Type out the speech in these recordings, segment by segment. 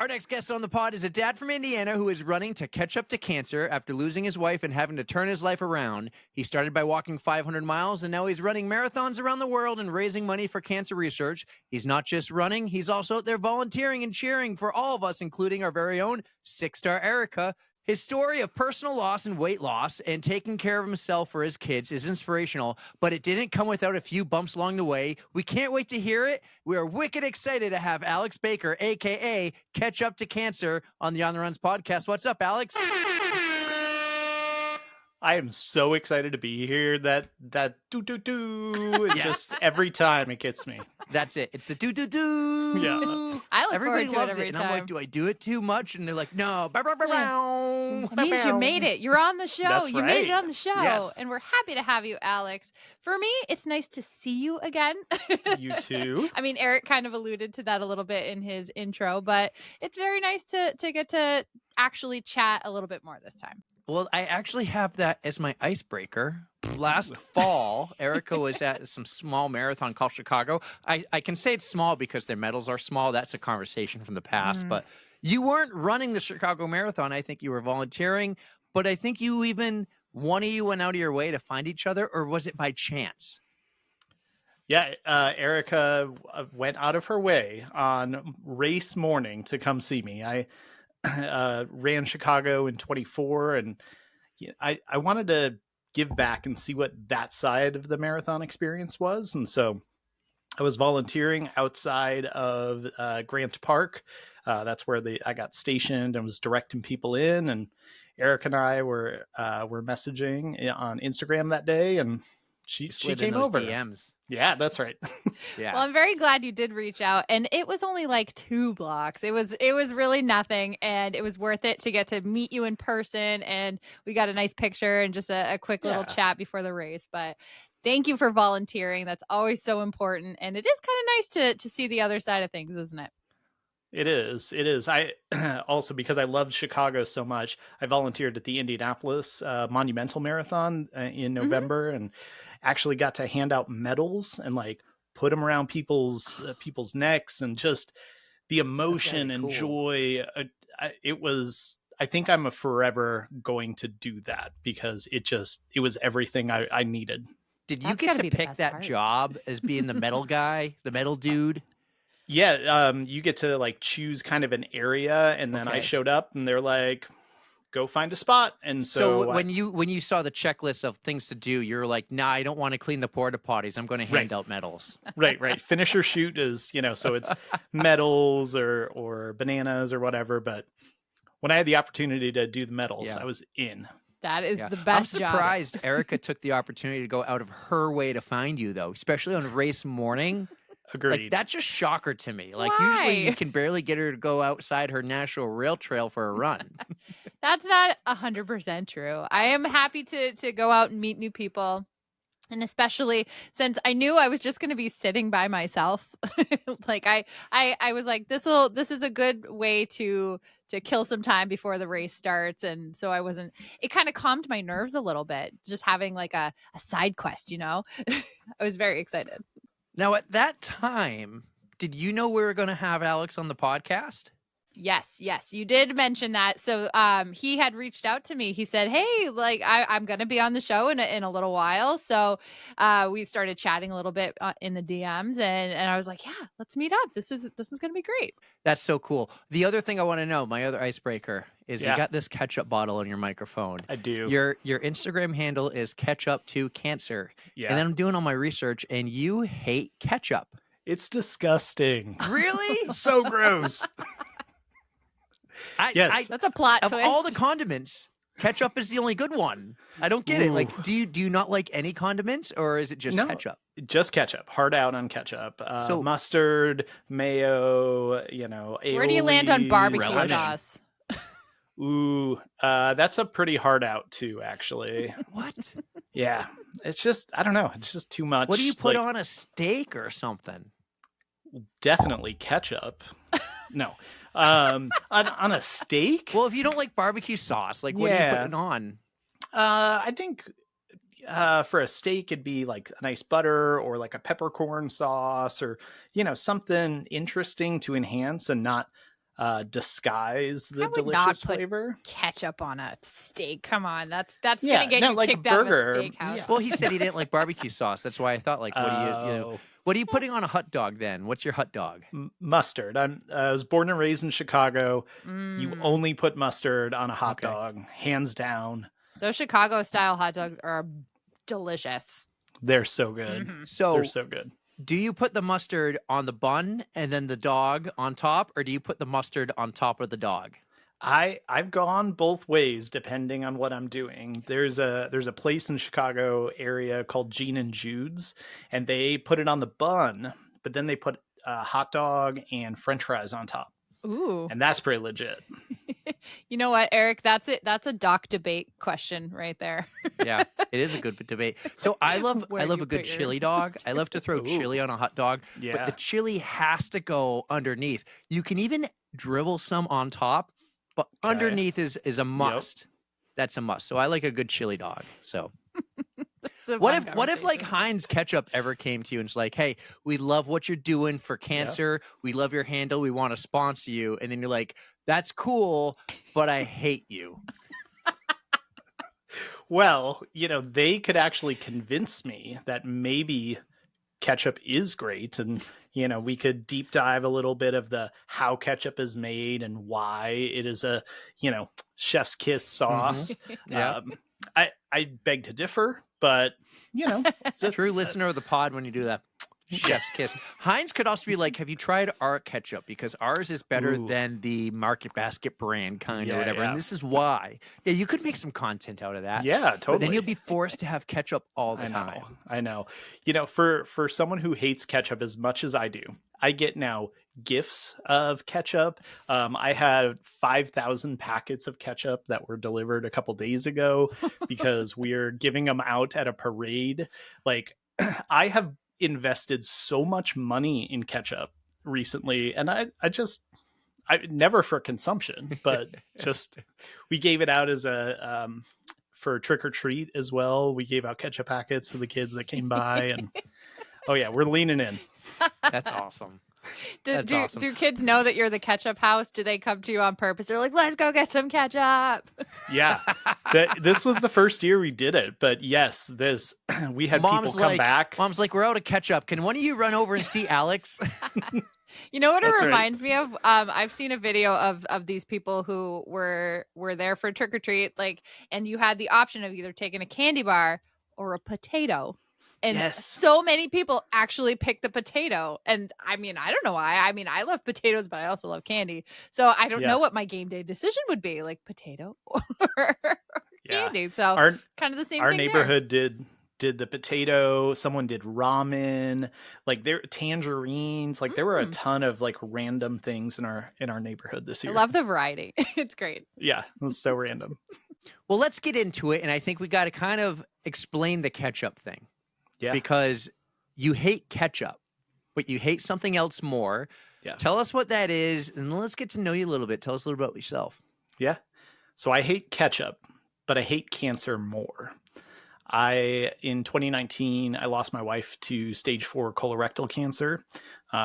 Our next guest on the pod is a dad from Indiana who is running to catch up to cancer after losing his wife and having to turn his life around. He started by walking 500 miles, and now he's running marathons around the world and raising money for cancer research. He's not just running, he's also out there volunteering and cheering for all of us, including our very own 6-star Erica. His story of personal loss and weight loss and taking care of himself for his kids is inspirational, but it didn't come without a few bumps along the way. We can't wait to hear it. We are wicked excited to have Alex Baker, a.k.a. Ketchup to Cancer, on the On the Runs podcast. What's up, Alex? I am so excited to be here. That do Yes. just every time it gets me. That's it. It's the do. Yeah. I look Everybody forward to loves it every it. time. And I'm like, do I do it too much? And they're like, no. It means you made it. You're on the show. That's You made it right. on the show. Yes. And we're happy to have you, Alex. For me, it's nice to see you again. You too. I mean, Eric kind of alluded to that a little bit in his intro, but it's very nice to get to actually chat a little bit more this time. Well, I actually have that as my icebreaker. Last fall, Erica was at some small marathon called Chicago. I can say it's small because their medals are small. That's a conversation from the past. But you weren't running the Chicago Marathon. I think you were volunteering. But I think one of you went out of your way to find each other, or was it by chance? Yeah, Erica went out of her way on race morning to come see me. I ran Chicago in 24, and I wanted to give back and see what that side of the marathon experience was. And so I was volunteering outside of Grant Park. That's where I got stationed and was directing people in. And Eric and I were messaging on Instagram that day, and she came over. DMs. Yeah, that's right. Yeah. Well, I'm very glad you did reach out, and it was only like 2 blocks. It was really nothing, and it was worth it to get to meet you in person, and we got a nice picture and just a quick little chat before the race. But thank you for volunteering. That's always so important, and it is kind of nice to see the other side of things, isn't it? It is. I also, because I loved Chicago so much, I volunteered at the Indianapolis Monumental Marathon in November, and actually got to hand out medals and like put them around people's necks, and just the emotion and joy. It was. I think I'm forever going to do that, because it was everything I needed. Did you get to pick that job as being the medal guy, the medal dude? Yeah, you get to like choose kind of an area, and then I showed up, and they're like, "Go find a spot." And so when you saw the checklist of things to do, you're like, "Nah, I don't want to clean the porta potties. I'm going to hand out medals." Right. Finish or shoot is, so it's medals or bananas or whatever. But when I had the opportunity to do the medals, I was in. That is the best I'm surprised Erica took the opportunity to go out of her way to find you, though, especially on race morning. Agreed. Like, that's just shocker to me. Like, Why? usually you can barely get her to go outside her national rail trail for a run. That's not 100% true. I am happy to go out and meet new people. And especially since I knew I was just going to be sitting by myself. Like I was like, this is a good way to kill some time before the race starts. And so it kind of calmed my nerves a little bit, just having like a side quest, I was very excited. Now, at that time, did you know we were going to have Alex on the podcast? Yes, you did mention that. So he had reached out to me. He said, "Hey, like I'm going to be on the show in a little while." So we started chatting a little bit in the DMs, and I was like, "Yeah, let's meet up. This is going to be great." That's so cool. The other thing I want to know, my other icebreaker, is you got this ketchup bottle on your microphone. I do. Your Instagram handle is Ketchup to Cancer. Yeah. And then I'm doing all my research, and you hate ketchup. It's disgusting. Really? So gross. Yes. That's a plot twist. Of all the condiments, ketchup is the only good one. I don't get it. Like, do you not like any condiments, or is it just ketchup? Just ketchup. Hard out on ketchup. So mustard, mayo, aioli, where do you land on barbecue sauce? Ooh, that's a pretty hard out too, actually. What? Yeah, it's just, I don't know. It's just too much. What do you put on a steak or something? Definitely ketchup. No. On a steak? Well, if you don't like barbecue sauce, like, what are you putting on? I think for a steak, it'd be like a nice butter or like a peppercorn sauce, or something interesting to enhance and not disguise the I would not delicious put flavor. ketchup on a steak. Come on, that's Yeah, gonna get no, you like a kicked out of a burger. steakhouse. Yeah. Well, he said he didn't like barbecue sauce. That's why I thought, like, Oh, what are you putting on a hot dog then? What's your hot dog? mustard. I was born and raised in Chicago. You Mm. only put mustard on a hot Okay. dog, hands down. Those Chicago style hot dogs are delicious. They're so good. Mhm. They're So, so good. do you put the mustard on the bun and then the dog on top, or do you put the mustard on top of the dog? I've gone both ways depending on what I'm doing. There's a place in Chicago area called Gene and Jude's, and they put it on the bun, but then they put a hot dog and French fries on top, Ooh. and that's pretty legit. You know what, Eric? That's it. That's a doc debate question right there. Yeah, it is a good debate. So I love Where a you good put your chili dog. I love to throw chili Ooh, on a hot dog, but the yeah. chili has to go underneath. You can even dribble some on top, but Okay. underneath is a Yep. must. That's a must. So I like a good chili dog. So That's a what fun if like conversation. Heinz Ketchup ever came to you and it's like, hey, we love what you're doing for Yeah. cancer. We love your handle. We want to sponsor you. And then you're like, that's cool, but I hate you. Well, they could actually convince me that maybe ketchup is great, and we could deep dive a little bit of the how ketchup is made and why it is a chef's kiss sauce. Yeah. I beg to differ, but just True listener of the pod when you do that. Chef's kiss. Heinz could also be like, have you tried our ketchup? Because ours is better Ooh. than the Market Basket brand kind or Yeah, whatever. yeah. And this is why. Yeah, you could make some content out of that. Yeah, But totally. then you'll be forced to have ketchup all the I know. time. I know. For someone who hates ketchup as much as I do, I get now gifts of ketchup. I had 5,000 packets of ketchup that were delivered a couple days ago because we're giving them out at a parade. Like, I have invested so much money in ketchup recently, and I never for consumption, but just we gave it out as a for trick or treat as well. We gave out ketchup packets to the kids that came by, and oh yeah, we're leaning in. That's awesome. Do, That's do, awesome. do kids know that you're the ketchup house? Do they come to you on purpose? They're like, let's go get some ketchup. Yeah, this was the first year we did it, but yes, we had people come back. Mom's like, we're out of ketchup. Can one of you run over and see Alex? You know what it That's right. reminds me of? I've seen a video of these people who were there for trick or treat, like, and you had the option of either taking a candy bar or a potato. And Yes. so many people actually pick the potato. And I mean, I don't know why. I mean, I love potatoes, but I also love candy. So I don't Yeah. know what my game day decision would be, like potato or Yeah. candy. So Our kind of the same our thing there. neighborhood did the potato. Someone did ramen. Like there tangerines. Like there were a ton of like random things in our neighborhood this I year. love the variety. It's great. Yeah, it was so random. Well, let's get into it. And I think we got to kind of explain the ketchup thing. Yeah. Because you hate ketchup, but you hate something else more. Yeah. Tell us what that is, and let's get to know you a little bit. Tell us a little bit about yourself. Yeah. So I hate ketchup, but I hate cancer more. In 2019, I lost my wife to stage 4 colorectal cancer.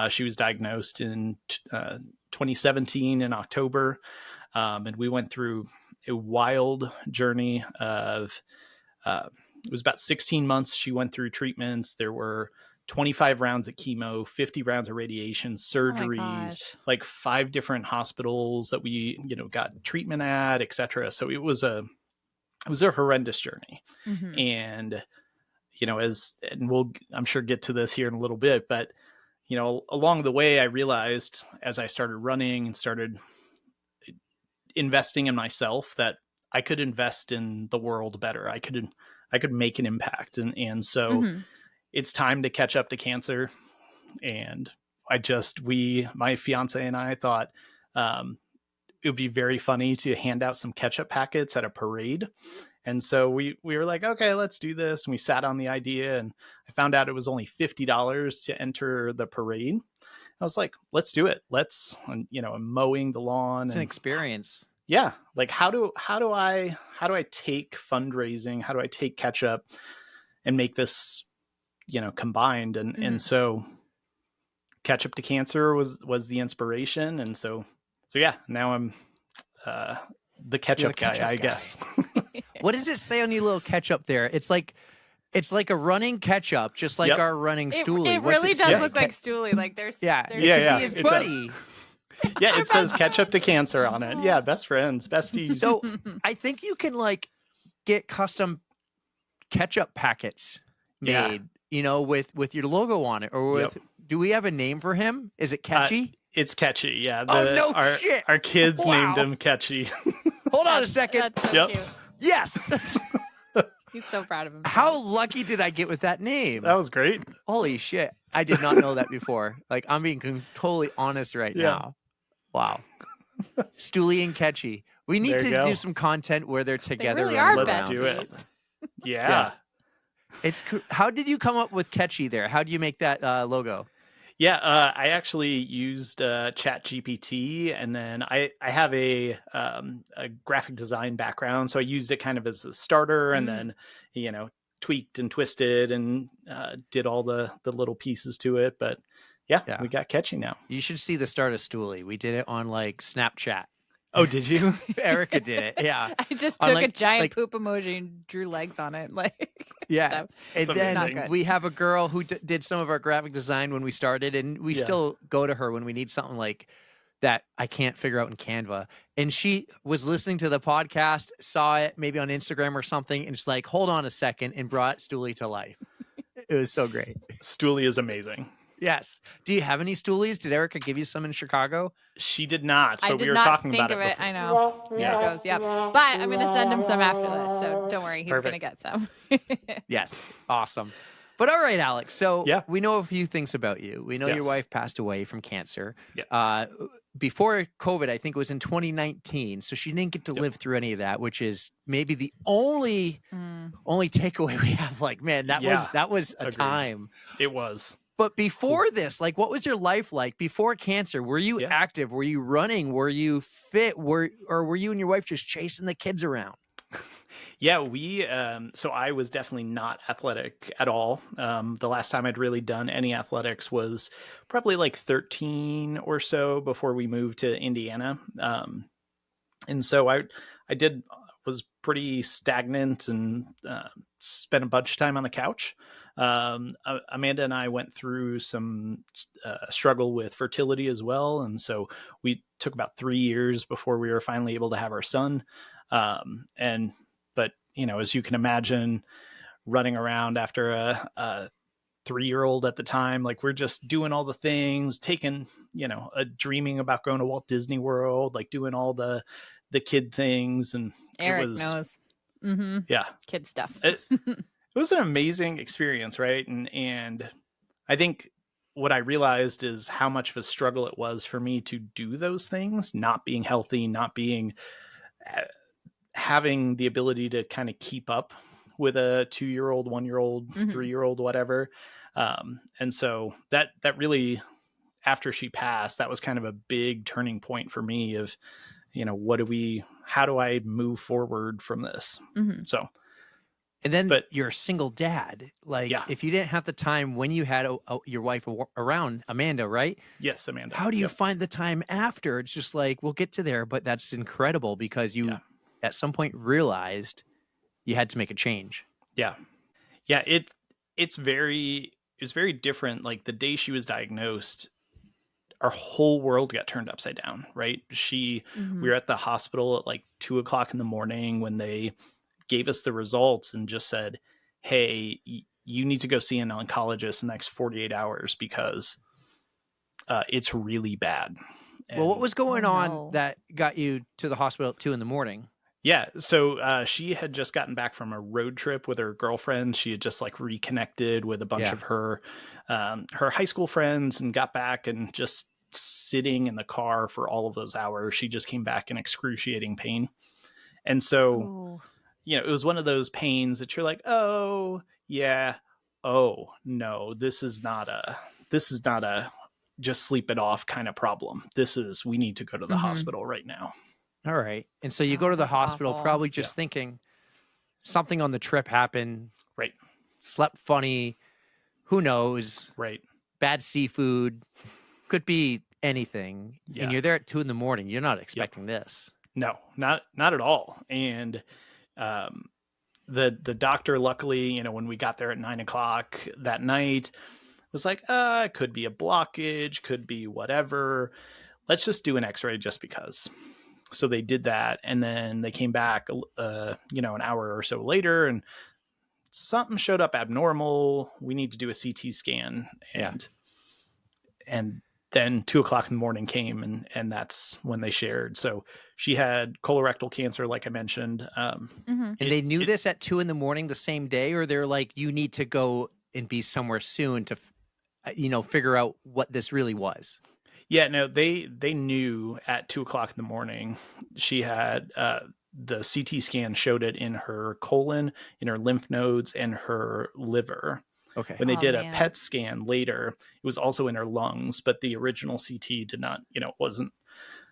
She was diagnosed in 2017 in October. And we went through a wild journey of, it was about 16 months. She went through treatments. There were 25 rounds of chemo, 50 rounds of radiation, surgeries, like 5 different hospitals that we, got treatment at, et cetera. So it was a horrendous journey. Mhm. And, and we'll, I'm sure, get to this here in a little bit, but, along the way, I realized as I started running and started investing in myself that I could invest in the world better. I could make an impact. And so it's time to catch up to cancer. And my fiance and I thought, it would be very funny to hand out some ketchup packets at a parade. And so we were like, okay, let's do this. And we sat on the idea, and I found out it was only $50 to enter the parade. I was like, let's do it. I'm mowing the lawn. It's an experience. Yeah. Like how do I take fundraising? How do I take ketchup and make this, combined? And so Ketchup to Cancer was the inspiration. And so So yeah, now I'm the ketchup guy, ketchup I guy. guess. What does it say on your little ketchup there? It's like a running ketchup, just like Yep. our running stoolie. It What's really it does say? look like Stoolie. Like there's Yeah, there's it Yeah, could yeah, be his it does. buddy. Yeah, it says ketchup to cancer on it. Yeah, best friends, besties. So I think you can like get custom ketchup packets Yeah. made, with your logo on it, or Yep. with. Do we have a name for him? Is it Catchy? It's Catchy. Yeah. Oh, no shit. Our kids named Wow. him Catchy. Hold on a second. That's so Yep. cute. Yes. He's so proud of himself. How lucky did I get with that name? That was great. Holy shit. I did not know that before. Like, I'm being totally honest right Yeah. now. Wow. Stoolie and Catchy. We need There to you go. do some content where they're They together. really running are Let's around. do it. besties. Yeah. How did you come up with Catchy there? How do you make that logo? Yeah, I actually used Chat GPT, and then I have a graphic design background, so I used it kind of as a starter, and then tweaked and twisted and did all the little pieces to it. But yeah, we got Catchy now. You should see the start of Stoolie. We did it on like Snapchat. Oh, did you? Erica did it. Yeah. I just On, took a like- giant like- poop emoji and drew legs on it. Like Yeah. that- And That's then not good. we have a girl who did some of our graphic design when we started, and we Yeah. still go to her when we need something like that I can't figure out in Canva. And she was listening to the podcast, saw it maybe on Instagram or something, and just like, hold on a second, and brought Stoolie to life. It was so great. Stoolie is amazing. Yes. Do you have any Stoolies? Did Erica give you some in Chicago? She did not, but I we did were not talking think about of it it. before. I know. Yeah. There it goes. Yep. But I'm gonna send him some after this, so don't worry. He's gonna Perfect. get some. Yes. Awesome. But all right, Alex. So Yeah. we know a few things about you. We know your Yes. wife passed away from cancer. Yeah. Before COVID, I think it was in 2019. So she didn't get to Yep. live through any of that, which is maybe the only Mm. takeaway we have. Like, man, that was a Agreed. time. It was. But before this, like, what was your life like before cancer? Were you Yeah. active? Were you running? Were you fit? Or were you and your wife just chasing the kids around? Yeah, so I was definitely not athletic at all. The last time I'd really done any athletics was probably like 13 or so before we moved to Indiana. And so I was pretty stagnant and spent a bunch of time on the couch. Amanda and I went through some struggle with fertility as well. And so we took about 3 years before we were finally able to have our son. But as you can imagine, running around after a 3-year-old at the time, like we're just doing all the things, taking, dreaming about going to Walt Disney World, like doing all the kid things. And Eric knows. Mm-hmm. Yeah. Kid stuff. It was an amazing experience, right? And I think what I realized is how much of a struggle it was for me to do those things, not being healthy, not being having the ability to kind of keep up with a 2-year-old, 1-year-old, 3-year-old, whatever. And so that really, after she passed, that was kind of a big turning point for me of, how do I move forward from this? Mm-hmm. So, And then but you're a single dad. Like, if you didn't have the time when you had your wife around, Amanda, right? Yes, Amanda. How do you find the time after? It's just like, we'll get to there, but that's incredible because you at some point realized you had to make a change. Yeah. It's very different. Like the day she was diagnosed, our whole world got turned upside down, right? We were at the hospital at like 2:00 in the morning when they gave us the results and just said, hey, you need to go see an oncologist in the next 48 hours because it's really bad. Well, what was going on no. that got you to the hospital at 2 a.m? Yeah. So she had just gotten back from a road trip with her girlfriend. She had just like reconnected with a bunch of her high school friends and got back, and just sitting in the car for all of those hours, she just came back in excruciating pain. And so, it was one of those pains that you're like, oh yeah. Oh no, this is not a just sleep it off kind of problem. We need to go to the hospital right now. All right. And so you go to the hospital, awful. probably just thinking something on the trip happened. Right. Slept funny. Who knows? Right. Bad seafood. Could be anything, and Yeah. you're there at 2 a.m. You're not Yep. expecting this. No, not at all. And um, the doctor, luckily, when we got there at 9 o'clock that night, was like, it could be a blockage, could be whatever. Let's just do an X-ray just because. So they did that, and then they came back, an hour or so later, and something showed up abnormal. We need to do a CT scan, and then 2 o'clock in the morning came, and that's when they shared. So she had colorectal cancer, like I mentioned. And they knew this at 2 a.m. the same day, or they're like, you need to go and be somewhere soon to, figure out what this really was. Yeah, no, they knew at 2 o'clock in the morning. She had the CT scan showed it in her colon, in her lymph nodes, and her liver. Okay. When they did a man. PET scan later, it was also in her lungs, but the original CT did not, wasn't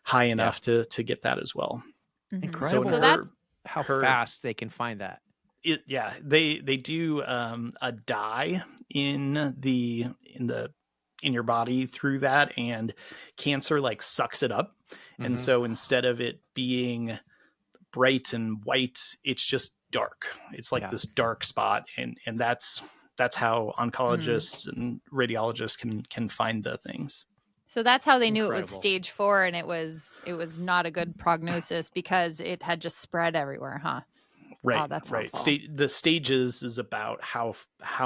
high enough to get that as well. Incredible. So in that's how her- fast they can find that. they do a dye in your body through that, and cancer like sucks it up. And so instead of it being bright and white, it's just dark. It's like this dark spot, and that's how oncologists and radiologists can find the things. So that's how they knew it was Incredible. stage 4, and it was not a good prognosis because it had just spread everywhere, huh? Right. Oh, that's right. helpful. The stages is about how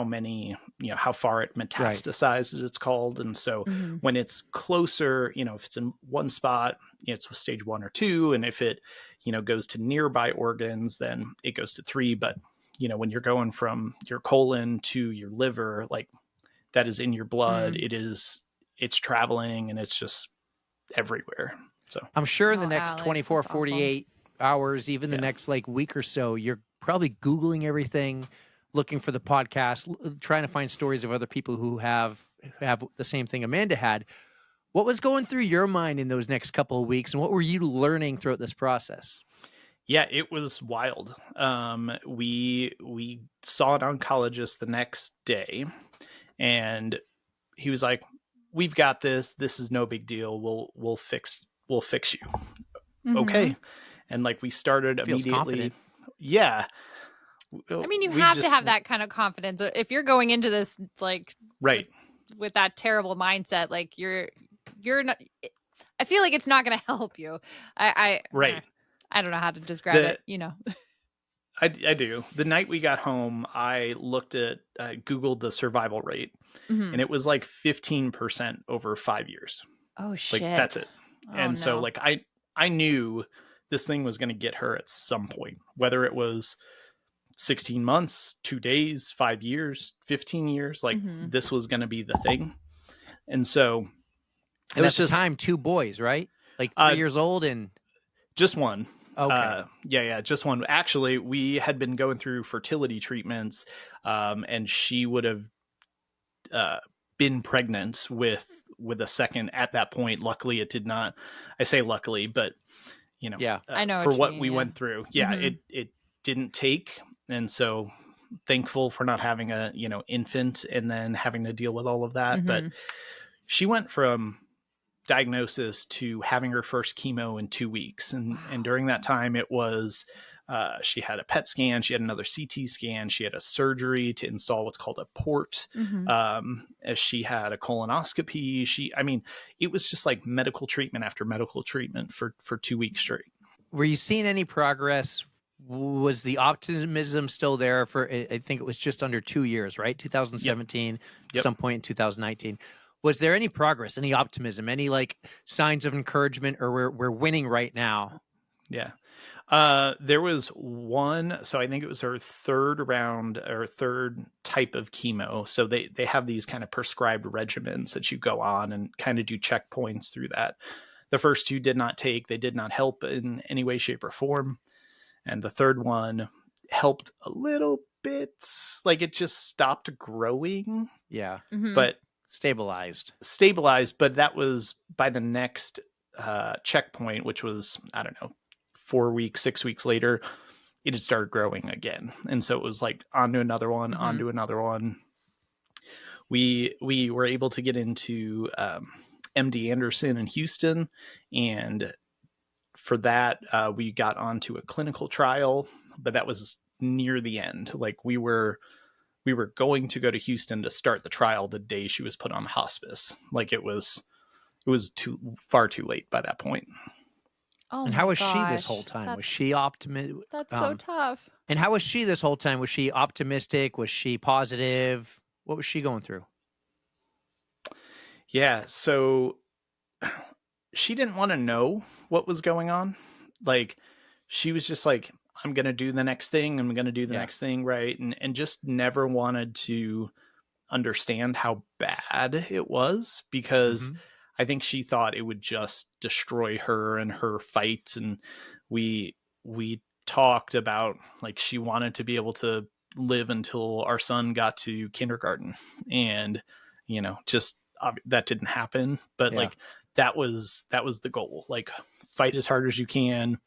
many, how far it metastasizes, it's called. And so when it's closer, if it's in one spot, it's stage 1 or 2. And if it, goes to nearby organs, then it goes to 3. But, when you're going from your colon to your liver, like that is in your blood, it's traveling, and it's just everywhere. So I'm sure in the Oh, next Alex, 24, that's awful. 48 hours, even the next week or so, you're probably Googling everything, looking for the podcast, trying to find stories of other people who have the same thing Amanda had. What was going through your mind in those next couple of weeks, and what were you learning throughout this process? Yeah, it was wild. We saw an oncologist the next day, and he was like, "We've got this. This is no big deal. We'll fix you." Okay, and like we started Feels immediately. confident. Yeah, I mean, you we have to just- have that kind of confidence. If you're going into this like right. with that terrible mindset, like you're not. I feel like it's not going to help you. Right. I don't know how to describe it. I do. The night we got home, I looked at Googled the survival rate, and it was like 15% over 5 years. Oh shit! Like that's it. Oh, And so no. like I knew this thing was going to get her at some point, whether it was 16 months, 2 days, 5 years, 15 years, like this was going to be the thing. And so And at the time, 2 boys, right? Like 3 years old and just one. Okay. Just one. Actually, we had been going through fertility treatments, and she would have been pregnant with a second at that point. Luckily, it did not. I say luckily, but I know for what you what mean, we yeah. went through. Yeah, it didn't take, and so thankful for not having a infant and then having to deal with all of that. But she went from diagnosis to having her first chemo in 2 weeks, and during that time it was she had a PET scan, she had another CT scan, she had a surgery to install what's called a port, as she had a colonoscopy. It was just like medical treatment after medical treatment for 2 weeks straight. Were you seeing any progress? Was the optimism still there for, I think it was just under 2 years, right? 2017, some point in 2019. Was there any progress, any optimism, any like signs of encouragement, or we're winning right now? Yeah. There was one, so I think it was her third round or third type of chemo. So they have these kind of prescribed regimens that you go on and kind of do checkpoints through that. The first 2 did not take, they did not help in any way, shape, or form. And the third one helped a little bit, like it just stopped growing. Yeah. But stabilized. But that was by the next checkpoint, which was, I don't know, 4 weeks, 6 weeks later, it had started growing again. And so it was like onto another one, onto another one. We were able to get into MD Anderson in Houston. And for that, we got onto a clinical trial, but that was near the end. Like we were going to go to Houston to start the trial the day she was put on hospice. Like it was far too late by that point. Oh And my how was gosh. she this whole time? Was she optimistic? That's so tough. And how was she this whole time? Was she optimistic? Was she positive? What was she going through? Yeah, so she didn't want to know what was going on. Like she was just like, I'm going to do the next thing. I'm going to do the next thing. Right. And just never wanted to understand how bad it was, because I think she thought it would just destroy her and her fights. And we talked about like she wanted to be able to live until our son got to kindergarten, and just that didn't happen. But like that was the goal. Like fight as hard as you can,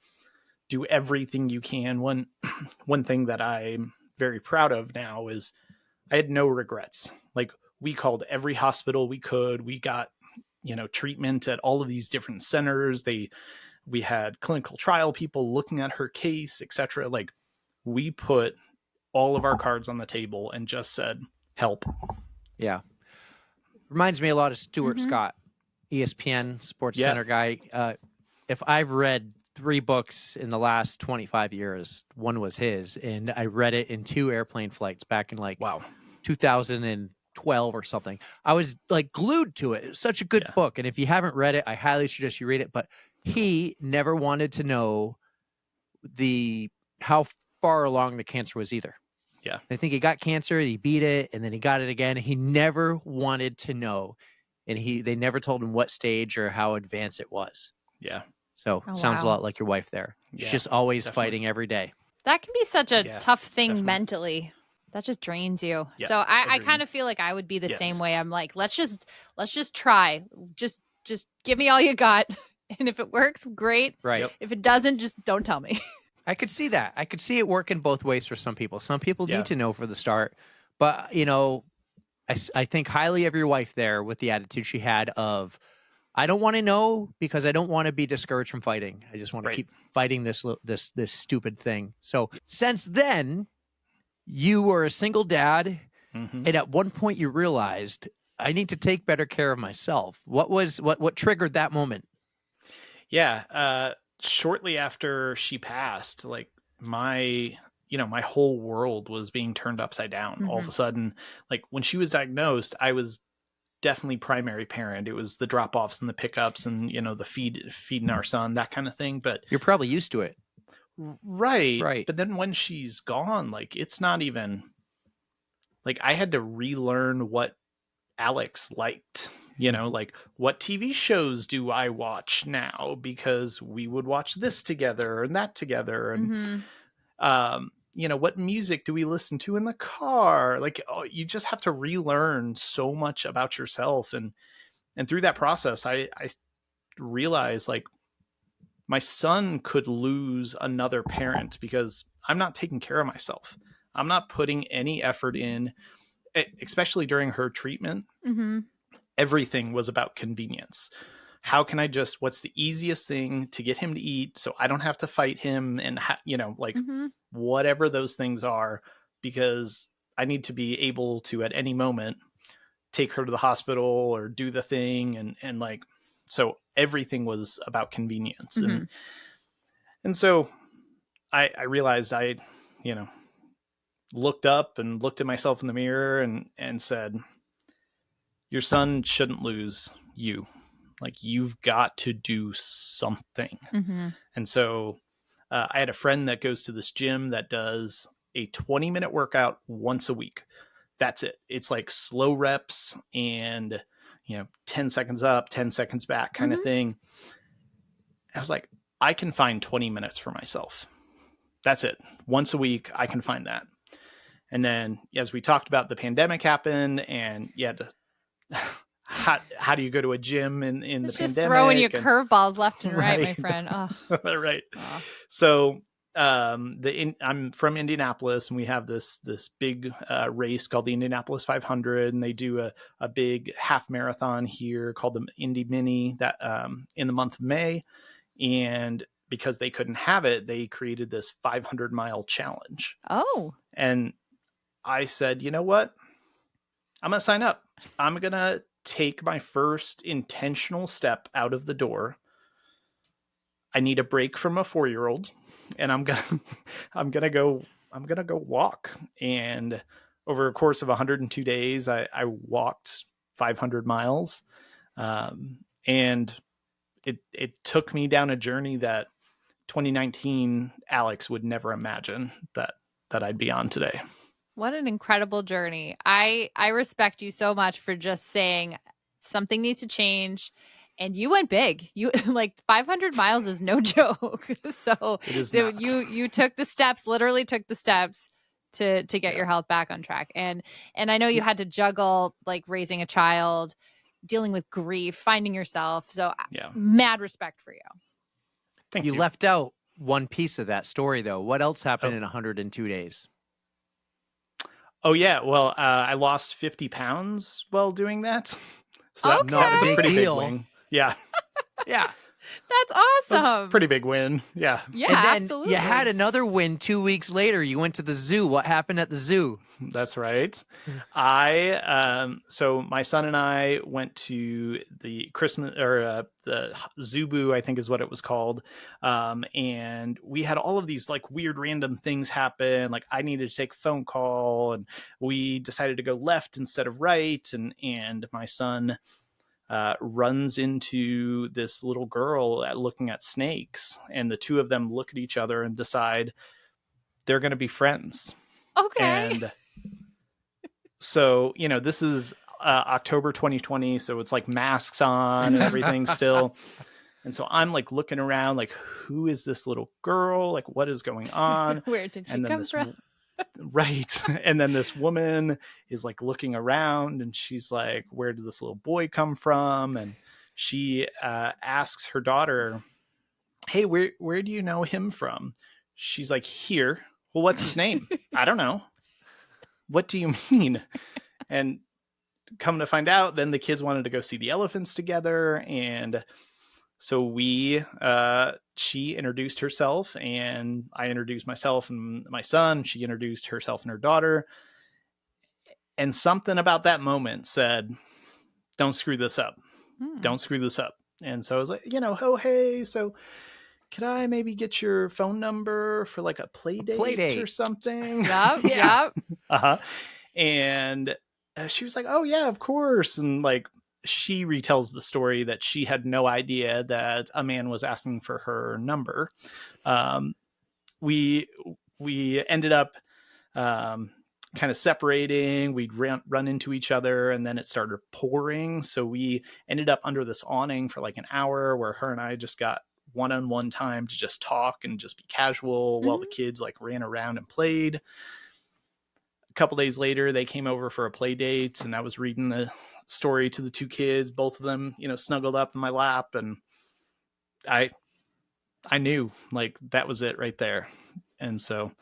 do everything you can. One thing that I'm very proud of now is I had no regrets. Like we called every hospital we could. We got, treatment at all of these different centers. We had clinical trial people looking at her case, etc. Like we put all of our cards on the table and just said, help. Yeah. Reminds me a lot of Stuart Scott, ESPN Sports Center guy. If I've read 3 books in the last 25 years, one was his, and I read it in 2 airplane flights back in 2012 or something. I was like glued to it. It was such a good book. And if you haven't read it, I highly suggest you read it. But he never wanted to know how far along the cancer was either. Yeah. I think he got cancer, he beat it, and then he got it again. He never wanted to know. And they never told him what stage or how advanced it was. Yeah. So sounds a lot like your wife there. She's just always fighting every day. That can be such a tough thing mentally. That just drains you. Yeah, so I kind of feel like I would be the same way. I'm like, let's just try. Just give me all you got. And if it works, great. Right. Yep. If it doesn't, just don't tell me. I could see that. I could see it working both ways for some people. Some people need to know for the start. But, I think highly of your wife there with the attitude she had of, I don't want to know because I don't want to be discouraged from fighting. I just want to keep fighting this stupid thing. So since then, you were a single dad, and at one point you realized, I need to take better care of myself. What triggered that moment? Yeah. Shortly after she passed, like my whole world was being turned upside down. All of a sudden, like when she was diagnosed, I was definitely primary parent. It was the drop-offs and the pickups and, the feeding our son, that kind of thing. But you're probably used to it. Right. But then when she's gone, like it's not even like I had to relearn what Alex liked, like what TV shows do I watch now, because we would watch this together and that together. And, what music do we listen to in the car? Like, you just have to relearn so much about yourself. And through that process, I realized like my son could lose another parent because I'm not taking care of myself. I'm not putting any effort in, especially during her treatment. Everything was about convenience. How can I what's the easiest thing to get him to eat so I don't have to fight him, and whatever those things are, because I need to be able to at any moment take her to the hospital or do the thing. And like, so everything was about convenience. And so I realized I, looked up and looked at myself in the mirror and said, your son shouldn't lose you. Like, you've got to do something. And so I had a friend that goes to this gym that does a 20-minute workout once a week. That's it. It's like slow reps and, 10 seconds up, 10 seconds back kind of thing. I was like, I can find 20 minutes for myself. That's it. Once a week, I can find that. And then as we talked about, the pandemic happened, and you had to, how do you go to a gym in the just pandemic? Throwing you curveballs left and right, my friend. Oh. Right. So I'm from Indianapolis, and we have this big race called the Indianapolis 500, and they do a big half marathon here called the Indy Mini that in the month of May. And because they couldn't have it, they created this 500-mile challenge. Oh. And I said, you know what? I'm going to sign up. I'm going to take my first intentional step out of the door. I need a break from a 4-year-old, and I'm going to go walk. And over a course of 102 days, I walked 500 miles. And it took me down a journey that 2019 Alex would never imagine that I'd be on today. What an incredible journey. I respect you so much for just saying something needs to change. And you went big. You like 500 miles is no joke. So you took the steps, literally took the steps to get your health back on track. And I know you had to juggle like raising a child, dealing with grief, finding yourself. So mad respect for you. Thank you. You left out one piece of that story though. What else happened in 102 days? Oh yeah. Well, I lost 50 pounds while doing that. So that was a pretty big win. Yeah. Yeah. That's awesome. Pretty big win. Yeah. Yeah, and then absolutely. You had another win 2 weeks later. You went to the zoo. What happened at the zoo? That's right. So my son and I went to the Christmas or the Zubu, I think is what it was called. And we had all of these like weird random things happen. Like I needed to take a phone call, and we decided to go left instead of right. And my son runs into this little girl looking at snakes, and the two of them look at each other and decide they're going to be friends. Okay. And so, this is October 2020, so it's like masks on and everything still. And so I'm like looking around, like, who is this little girl? Like, what is going on? Where did she come from? Right. And then this woman is like looking around, and she's like, where did this little boy come from? And she asks her daughter, hey, where do you know him from? She's like, here. Well, what's his name? I don't know. What do you mean? And come to find out, then the kids wanted to go see the elephants together. And so she introduced herself, and I introduced myself and my son. She introduced herself and her daughter. And something about that moment said, don't screw this up. Don't screw this up. And so I was like, oh, hey, so could I maybe get your phone number for like a play date or something? Yep. Uh-huh. And she was like, oh yeah, of course. And like, she retells the story that she had no idea that a man was asking for her number. We ended up kind of separating. We'd run into each other, and then it started pouring. So we ended up under this awning for like an hour, where her and I just got one-on-one time to just talk and just be casual while the kids like ran around and played. A couple days later, they came over for a play date, and I was reading the story to the two kids, both of them, snuggled up in my lap. And I knew like that was it right there. And so,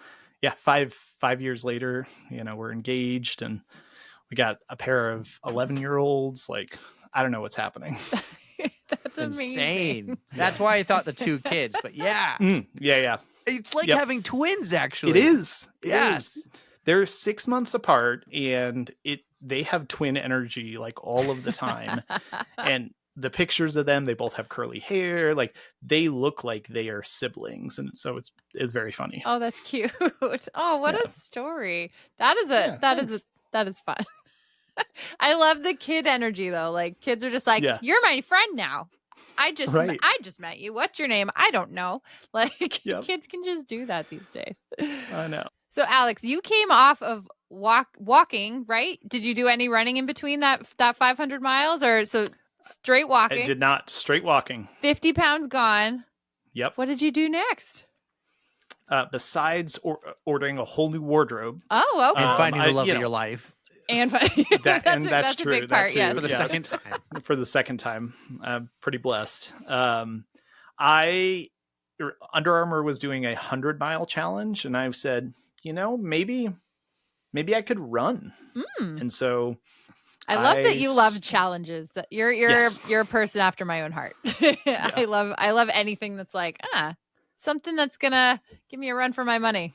yeah, five years later, we're engaged, and we got a pair of 11-year-olds. Like, I don't know what's happening. That's insane. amazing. That's why I thought the 2 kids, but yeah. Yeah. It's like having twins, actually. It is. Yes. They're 6 months apart, and they have twin energy like all of the time. And the pictures of them, they both have curly hair. Like they look like they are siblings. And so it's very funny. Oh, that's cute. Oh, what a story. That is fun. I love the kid energy though. Like kids are just like, you're my friend now. I just met you. What's your name? I don't know. Like kids can just do that these days. I know. So Alex, you came off of walking, right? Did you do any running in between that 500 miles, or so straight walking? I did not. Straight walking. 50 pounds gone. Yep. What did you do next? Besides ordering a whole new wardrobe. Oh, okay. And finding the love of your life. And that's true. A big part, yes. For the second time. For the second time. I'm pretty blessed. I Under Armour was doing a 100-mile challenge, and I've said, maybe I could run. Mm. And so I love that you love challenges. That Yes. you're a person after my own heart. Yeah. I love anything that's like, something that's gonna give me a run for my money.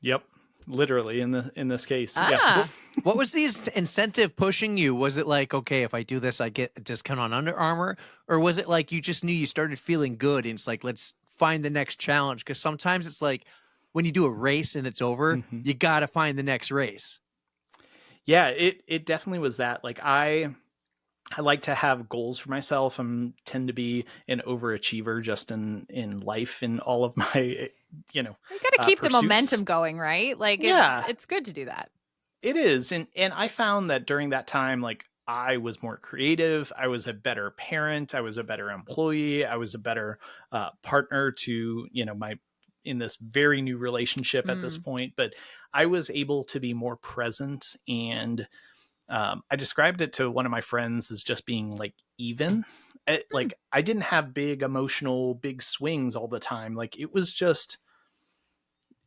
Yep. Literally in this case. Ah. Yeah. What was the incentive pushing you? Was it like, okay, if I do this, I get a discount on Under Armour? Or was it like you just knew you started feeling good and it's like, let's find the next challenge? Because sometimes it's like when you do a race and it's over, Mhm. you got to find the next race. Yeah, it definitely was that. Like I like to have goals for myself. I tend to be an overachiever just in life, in all of my, You got to keep the pursuits. momentum going, right? Like, Yeah. it's good to do that. It is. And I found that during that time, like I was more creative. I was a better parent. I was a better employee. I was a better partner to, in this very new relationship at this point. But I was able to be more present. And I described it to one of my friends as just being like even. Like I didn't have big emotional, big swings all the time. Like it was just,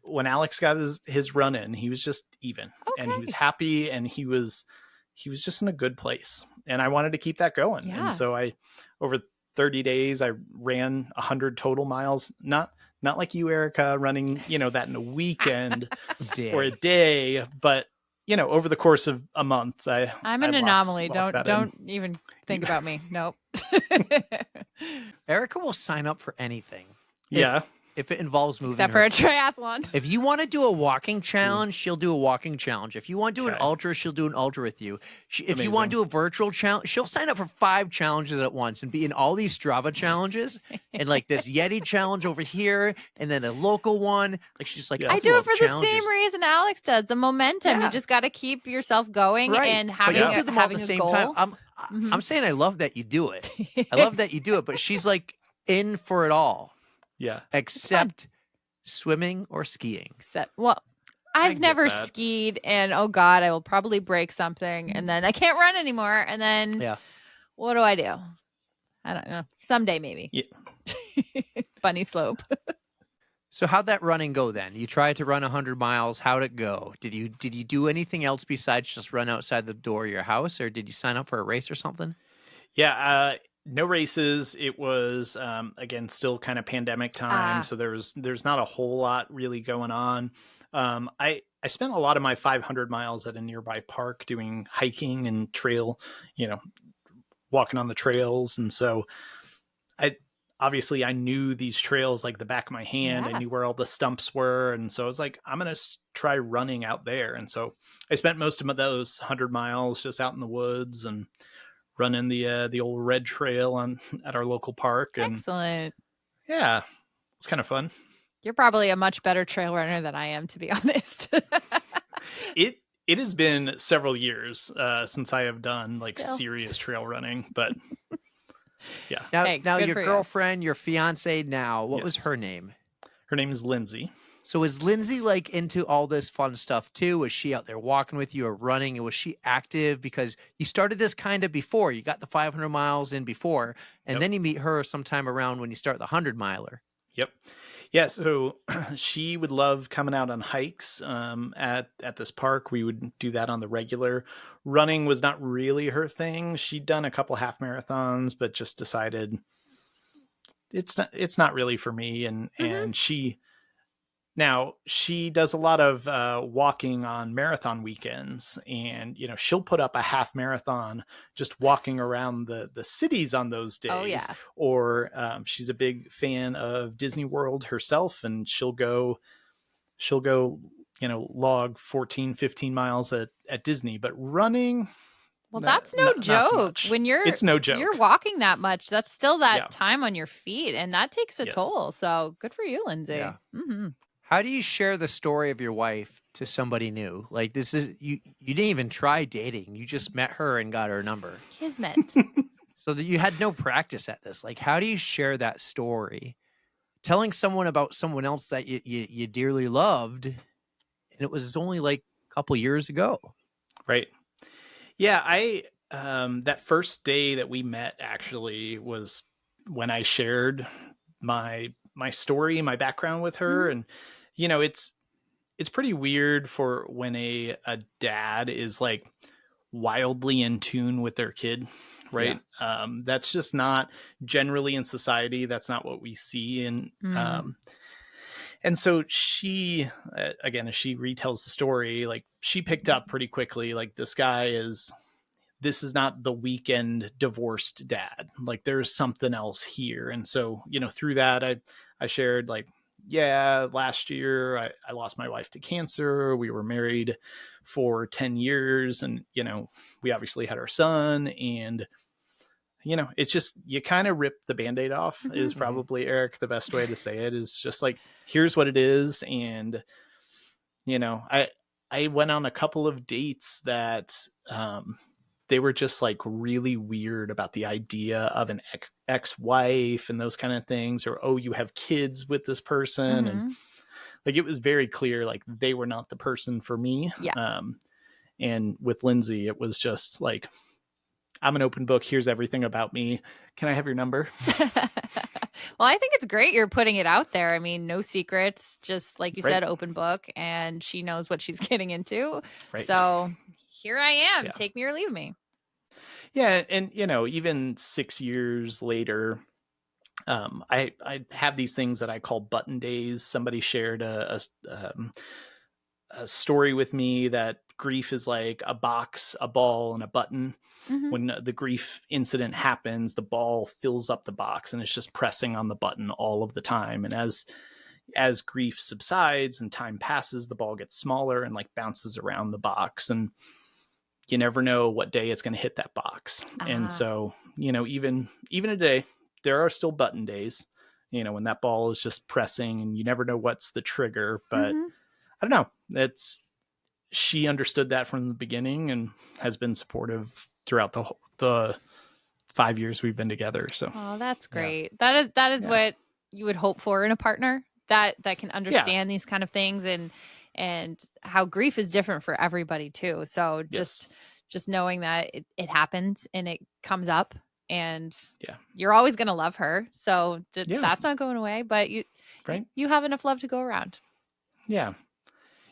when Alex got his run in, he was just even, and he was happy, and he was just in a good place. And I wanted to keep that going. Yeah. And so over 30 days, I ran 100 total miles, not like you, Erica, running, that in a weekend or a day, but over the course of a month. I'm an anomaly. Don't even think about me. Nope. Erica will sign up for anything. Yeah. If it involves moving Except for a triathlon. If you want to do a walking challenge, she'll do a walking challenge. If you want to do an ultra, she'll do an ultra with you. If you want to do a virtual challenge, she'll sign up for 5 challenges at once and be in all these Strava challenges and like this Yeti challenge over here and then a local one. Like she's like, I do it for the same reason Alex does. The momentum. You just got to keep yourself going and having but you do them all at the same goal. time. I'm saying I love that you do it. I love that you do it, but she's like in for it all. Yeah. Except swimming or skiing. I've never skied, and oh god, I will probably break something, and then I can't run anymore, and then what do? I don't know. Someday maybe. Yeah. Bunny slope. So how'd that running go then? You tried to run 100 miles. How'd it go? Did you do anything else besides just run outside the door of your house, or did you sign up for a race or something? Yeah, no races. It was again still kind of pandemic time, so there's not a whole lot really going on. I spent a lot of my 500 miles at a nearby park doing hiking and trail, walking on the trails, and so I knew these trails like the back of my hand. I knew where all the stumps were, and so I was like, I'm gonna try running out there. And so I spent most of those 100 miles just out in the woods and running the old red trail at our local park. And excellent. Yeah, it's kind of fun. You're probably a much better trail runner than I am, to be honest. It has been several years since I have done serious trail running, but yeah. Now your girlfriend, your fiance now, what was her name? Her name is Lindsay. So is Lindsay like into all this fun stuff too? Was she out there walking with you or running? And was she active? Because you started this kind of before. You got the 500 miles in before, and then you meet her sometime around when you start the 100-miler. Yep. Yeah, so she would love coming out on hikes at this park. We would do that on the regular. Running was not really her thing. She'd done a couple half marathons, but just decided it's not really for me. And she does a lot of walking on marathon weekends, and she'll put up a half marathon just walking around the cities on those days. Oh, yeah. Or she's a big fan of Disney World herself, and she'll go log 14, 15 miles at Disney. But running, well, that's no joke. So when it's no joke. You're walking that much. That's still that time on your feet, and that takes a toll. So good for you, Lindsay. Yeah. Mm-hmm. How do you share the story of your wife to somebody new? Like this is you didn't even try dating. You just met her and got her number. Kismet. So that you had no practice at this. Like how do you share that story? Telling someone about someone else that you dearly loved, and it was only like a couple years ago. Right. Yeah, I that first day that we met actually was when I shared my my story, my background with her. Mhm. And, it's pretty weird for when a dad is like wildly in tune with their kid, right? That's just not generally in society. That's not what we see. Mm. And so she, again, as she retells the story, like she picked up pretty quickly, like this is not the weekend divorced dad. Like there's something else here. And so, through that, I shared like, yeah, last year I lost my wife to cancer. We were married for 10 years and, we obviously had our son. And, it's just, you kind of rip the Band-Aid off is Mhm. probably, Eric, the best way to say it is just like, here's what it is. And, I went on a couple of dates that, they were just like really weird about the idea of an ex-wife and those kind of things, or, oh, you have kids with this person. And Mhm. like, it was very clear, like they were not the person for me. Yeah. And with Lindsay, it was just like, I'm an open book. Here's everything about me. Can I have your number? Well, I think it's great you're putting it out there. I mean, no secrets, just like you Right. said, open book, and she knows what she's getting into. Right. So here I am. Yeah. Take me or leave me. Yeah. And, even 6 years later, I have these things that I call button days. Somebody shared a story with me that grief is like a box, a ball, and a button. Mhm. When the grief incident happens, the ball fills up the box and it's just pressing on the button all of the time. And as grief subsides and time passes, the ball gets smaller and like bounces around the box. And you never know what day it's going to hit that box. And Ah. so, even today, there are still button days, when that ball is just pressing and you never know what's the trigger. But Mhm. I don't know. She understood that from the beginning and has been supportive throughout the 5 years we've been together. So, Oh, that's Yeah. great. That is yeah. what you would hope for in a partner that can Yeah. understand these kind of things and how grief is different for everybody too. So Yes. just knowing that it happens and it comes up and Yeah. you're always going to love her. So Yeah. that's not going away, but Right. you have enough love to go around. Yeah.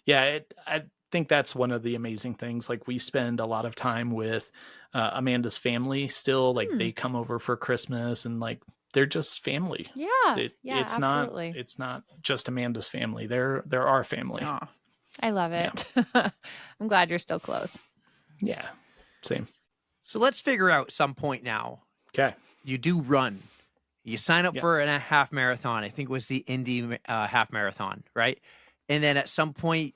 Yeah. I think that's one of the amazing things. Like we spend a lot of time with Amanda's family still. Like Hmm. they come over for Christmas and like they're just family. Yeah. Yeah, It's not absolutely. it's not just Amanda's family. They're our family. Oh, I love Yeah. it. I'm glad you're still close. Yeah. Same. So let's figure out some point now. Okay. You do run. You sign up Yeah. for a half marathon. I think it was the Indy half marathon, right? And then at some point,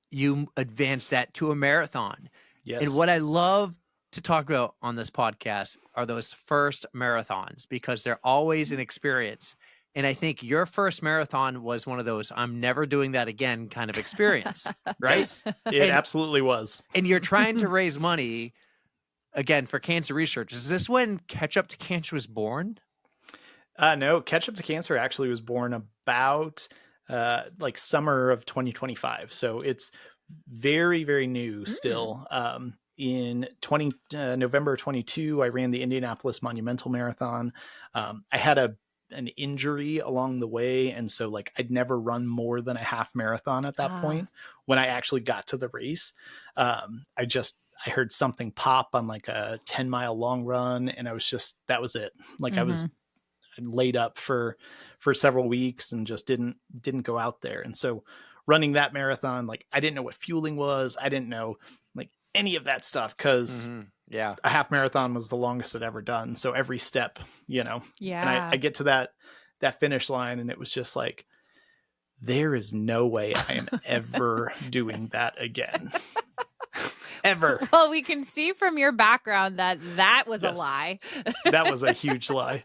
you advance that to a marathon. Yes. And what I love to talk about on this podcast are those first marathons because they're always an experience. And I think your first marathon was one of those I'm never doing that again kind of experience, right? Yes, it absolutely was. And you're trying to raise money again for cancer research. Is this when Ketchup to Cancer was born? No, Ketchup to Cancer actually was born about like summer of 2025. So it's very, very new still. In November 22, I ran the Indianapolis Monumental Marathon. I had an injury along the way. And so like I'd never run more than a half marathon at that point. When I actually got to the race, I heard something pop on like a 10-mile long run. And that was it. Like I was laid up for several weeks and just didn't go out there. And so running that marathon, like I didn't know what fueling was. I didn't know like any of that stuff because Yeah. a half marathon was the longest I'd ever done. So every step, and Yeah. I get to that finish line and it was just like, there is no way I am ever doing that again. Ever. Well, we can see from your background that was a Yes. lie. That was a huge lie.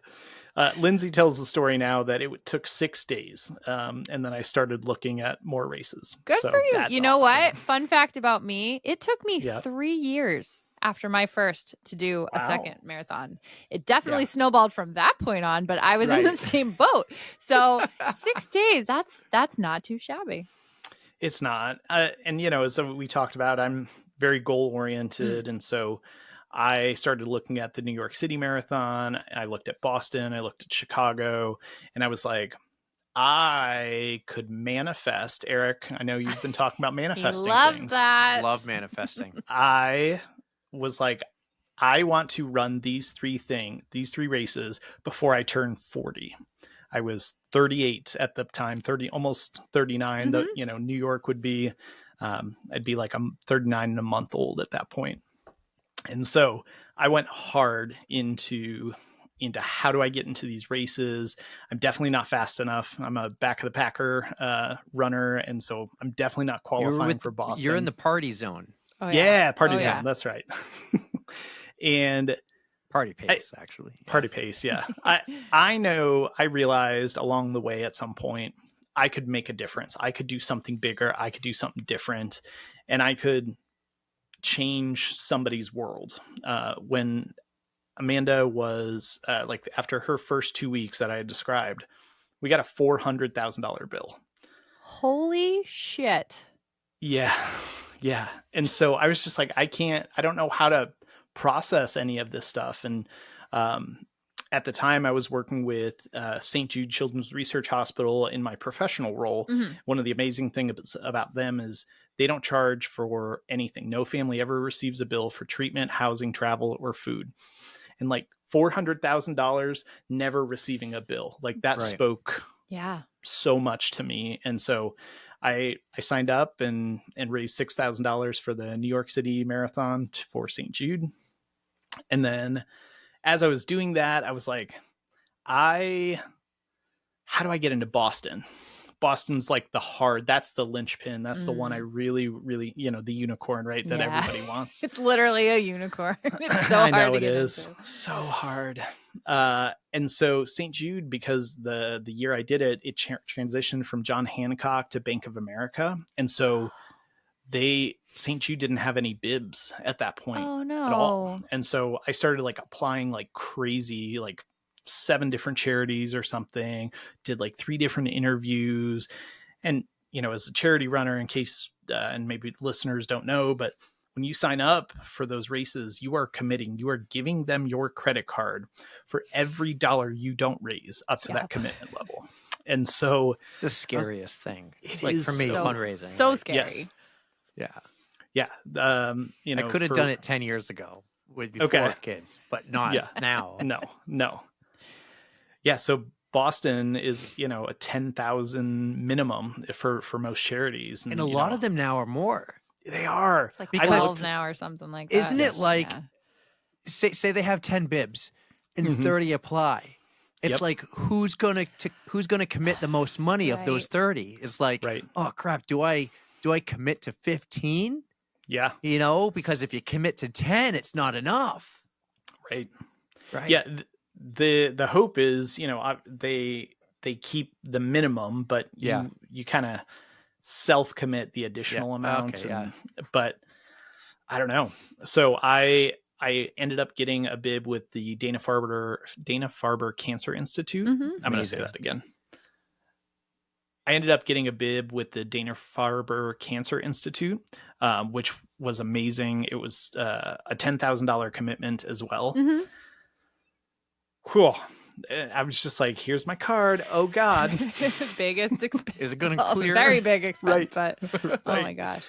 Lindsay tells the story now that it took 6 days. And then I started looking at more races. Good So for you. that's You know awesome. what? Fun fact about me, it took me Yeah. 3 years after my first to do a Wow. second marathon. It definitely Yeah. snowballed from that point on, but I was in the Right. same boat. So 6 days, that's not too shabby. It's not. And, as we talked about, I'm very goal oriented. And so I started looking at the New York City Marathon. I looked at Boston. I looked at Chicago. And I was like, I could manifest. Eric, I know you've been talking about He manifesting loves things. that. Love manifesting. I was like, I want to run these three races before I turn 40. I was 38 at the time, 30, almost 39. Mhm. New York would be, I'd be like, I'm 39 and a month old at that point. And so I went hard into how do I get into these races. I'm definitely not fast enough. I'm a back of the packer runner, and so I'm definitely not qualifying for Boston. You're in the party zone. Oh, yeah, party Oh, zone. yeah. That's right. And Party pace, actually. Yeah. party pace. Yeah. I realized along the way at some point I could make a difference. I could do something bigger. I could do something different, and I could change somebody's world. When Amanda was like after her first 2 weeks that I had described, we got a $400,000 bill. Holy shit. Yeah. Yeah. And so I was just like, I don't know how to process any of this stuff. And at the time I was working with St. Jude Children's Research Hospital in my professional role. Mhm. One of the amazing things about them is they don't charge for anything. No family ever receives a bill for treatment, housing, travel, or food. And like $400,000 never receiving a bill. Like that Right. spoke Yeah. so much to me. And so I signed up and raised $6,000 for the New York City Marathon for St. Jude. And then as I was doing that, I was like, how do I get into Boston? Boston's like that's the linchpin. That's the one I really, really, the unicorn, right? That Yeah. everybody wants. It's literally a unicorn. It's so I hard know to it get is into. so hard. And so St. Jude, because the year I did it, transitioned from John Hancock to Bank of America. And so St. Jude didn't have any bibs at that point Oh, no. at all. And so I started like applying like crazy, like 7 different charities or something, did like 3 different interviews. And, as a charity runner, in case, and maybe listeners don't know, but when you sign up for those races, you are giving them your credit card for every dollar you don't raise up to that commitment level. And so it's the scariest thing. It like is for me, so- fundraising. So like, scary. Yes. Yeah. Yeah. I could have done it 10 years ago before Okay. kids, but not Yeah. now. No. Yeah. So Boston is, a 10,000 minimum for most charities. And a lot of them now are more. They are. It's like Because- 12 now or something like that. Isn't it like, Yeah. say they have 10 bibs and Mhm. 30 apply. It's Yep. like who's gonna commit the most money of those Right. 30? It's like, Right. oh crap, do I commit to 15? Yeah. Because if you commit to 10, it's not enough. Right. Right. Yeah. The hope is, they keep the minimum, but Yeah. you kind of self-commit the additional amount. Okay, yeah. But I don't know. So I ended up getting a bib with the Dana-Farber Cancer Institute. Mhm. I'm going to say Amazing. that again. I ended up getting a bib with the Dana-Farber Cancer Institute, which was amazing. It was a $10,000 commitment as well. Mhm. Whew. I was just like, here's my card. Oh, God. Biggest expense. Is it going to Well, clear? very big expense, Right. but oh my gosh.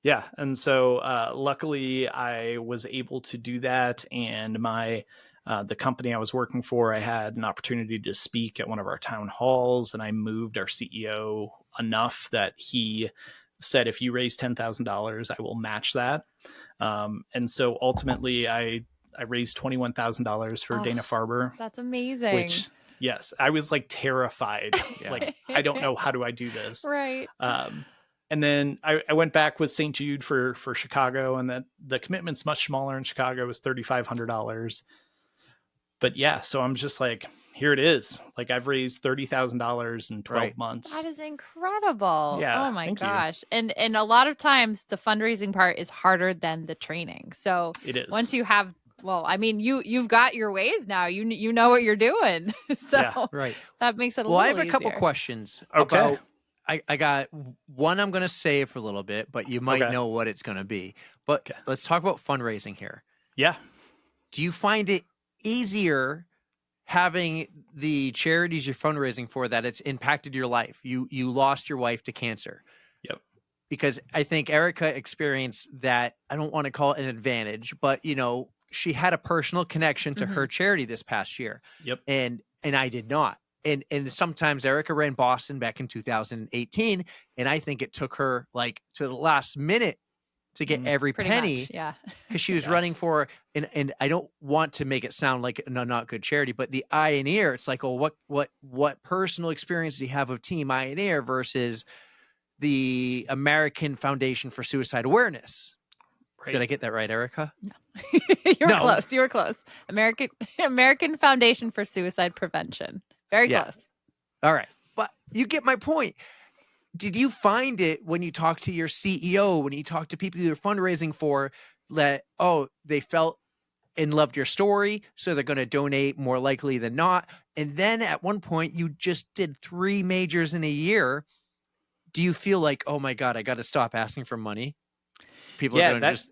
Yeah. And so luckily I was able to do that. And the company I was working for, I had an opportunity to speak at one of our town halls, and I moved our CEO enough that he said, if you raise $10,000, I will match that. And so ultimately I raised $21,000 for Oh, Dana-Farber, That's amazing. which, yes, I was like terrified. Yeah. Like, I don't know, how do I do this? Right. And then I went back with St. Jude for Chicago, and the commitment's much smaller in Chicago. It was $3,500. But yeah, so I'm just like, here it is. Like, I've raised $30,000 in 12 Right. months. That is incredible. Yeah, Oh my thank you. gosh. And a lot of times the fundraising part is harder than the training. So It is. once you have, well, I mean, you've got your ways now. You know what you're doing. So Yeah. Right. that makes it a Well, I little have a couple easier. questions Okay. about. I got one I'm going to save for a little bit, but you might Okay. know what it's going to be. But let's talk about fundraising here. Yeah. Do you find it easier having the charities you're fundraising for, that it's impacted your life. You lost your wife to cancer. Yep. Because I think Erica experienced that. I don't want to call it an advantage, but she had a personal connection to her charity this past year. Yep. And I did not. And sometimes Erica ran Boston back in 2018, and I think it took her like to the last minute to get every Pretty penny. much, yeah. Because she was running for, and I don't want to make it sound like a not good charity, but the Eye and Ear. It's like, oh, what personal experience do you have of Team Eye and Ear versus the American Foundation for Suicide Awareness? Right. Did I get that right, Erica? No. You were close. American Foundation for Suicide Prevention. Very close. All right. But you get my point. Did you find it when you talked to your CEO, when you talked to people you're fundraising for, that, oh, they felt and loved your story, so they're going to donate more likely than not? And then at one point, you just did 3 majors in a year. Do you feel like, oh my God, I got to stop asking for money? People are going to just,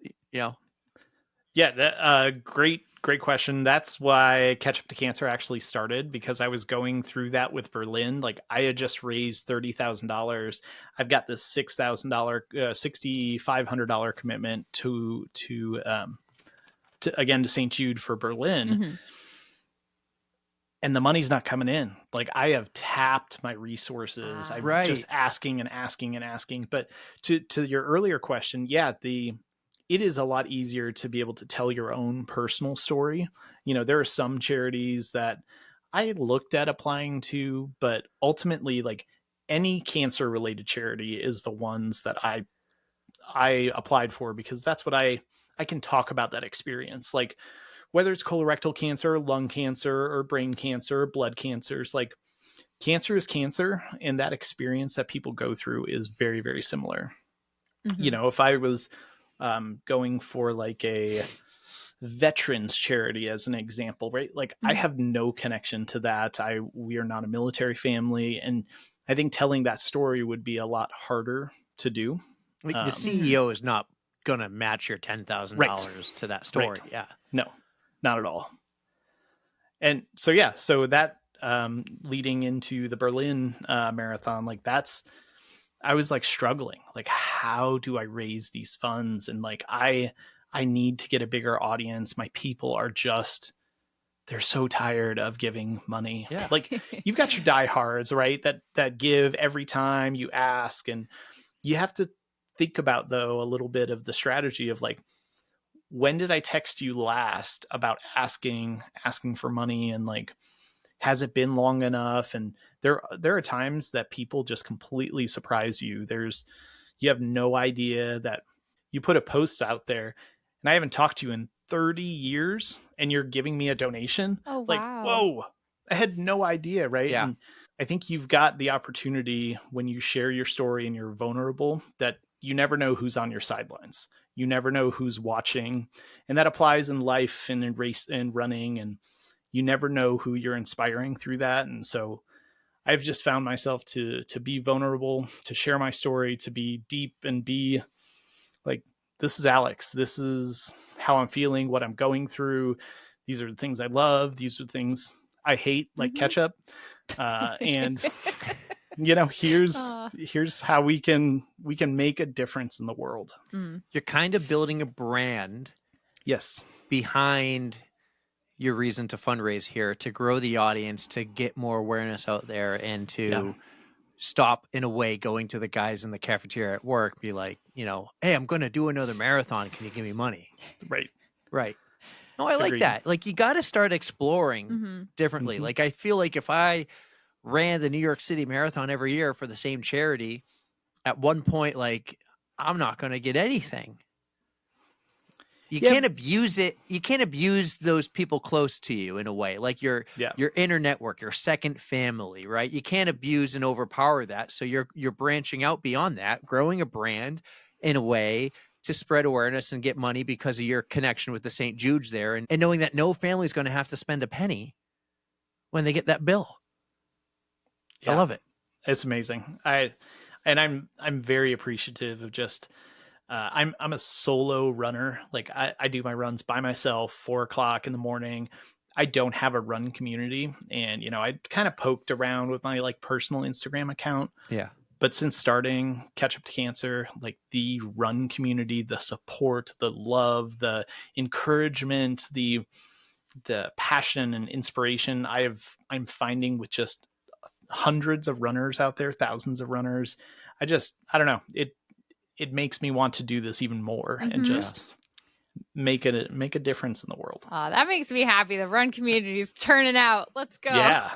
Yeah, that great question. that's why Ketchup to Cancer actually started, because I was going through that with Berlin. Like, I had just raised $30,000. I've got this $6,000 $6,500 commitment to St. Jude for Berlin. And the money's not coming in. Like, I have tapped my resources. I'm just asking and asking and asking. But to your earlier question, it is a lot easier to be able to tell your own personal story. There are some charities that I looked at applying to, but ultimately, like, any cancer related charity is the ones that I applied for, because that's what I can talk about that experience. Like, whether it's colorectal cancer, lung cancer, or brain cancer, or blood cancers, like, cancer is cancer. And that experience that people go through is very, very similar. If I was going for like a veterans charity as an example, right? Like, I have no connection to that. We are not a military family. And I think telling that story would be a lot harder to do. Like, the CEO is not going to match your $10,000 to that story. Right. Yeah. No, not at all. And so, so that leading into the Berlin marathon, like, I was like struggling, like, how do I raise these funds? And like, I need to get a bigger audience. My people are they're so tired of giving money. Yeah. Like, you've got your diehards, right? That give every time you ask. And you have to think about, though, a little bit of the strategy of like, when did I text you last about asking for money? And like, has it been long enough? And there are times that people just completely surprise you. You have no idea that you put a post out there and I haven't talked to you in 30 years and you're giving me a donation. Oh, wow. Like, whoa, I had no idea. Right. Yeah. And I think you've got the opportunity when you share your story and you're vulnerable, that you never know who's on your sidelines. You never know who's watching. And that applies in life and in race and running. And you never know who you're inspiring through that. And so I've just found myself to be vulnerable, to share my story, to be deep, and be like, this is Alex. This is how I'm feeling, what I'm going through. These are the things I love. These are the things I hate, like ketchup. And here's how we can make a difference in the world. You're kind of building a brand. Yes. Behind your reason to fundraise here, to grow the audience, to get more awareness out there, and to stop, in a way, going to the guys in the cafeteria at work, be like, hey, I'm going to do another marathon. Can you give me money? Right. No, I like that. Like, you got to start exploring differently. Like, I feel like if I ran the New York City Marathon every year for the same charity, at one point, like, I'm not going to get anything. You can't abuse it. You can't abuse those people close to you, in a way, like your inner network, your second family, right? You can't abuse and overpower that. So you're branching out beyond that, growing a brand in a way to spread awareness and get money because of your connection with the St. Jude's there, and knowing that no family is going to have to spend a penny when they get that bill. I love it. It's amazing. I'm very appreciative of just. I'm a solo runner. Like, I do my runs by myself, 4:00 in the morning. I don't have a run community, and I kind of poked around with my like personal Instagram account. Yeah. But since starting Ketchup to Cancer, like the run community, the support, the love, the encouragement, the passion and inspiration I'm finding with just hundreds of runners out there, thousands of runners. I don't know. It makes me want to do this even more and Mhm. just make a difference in the world. That makes me happy. The run community is turning out. Let's go. Yeah.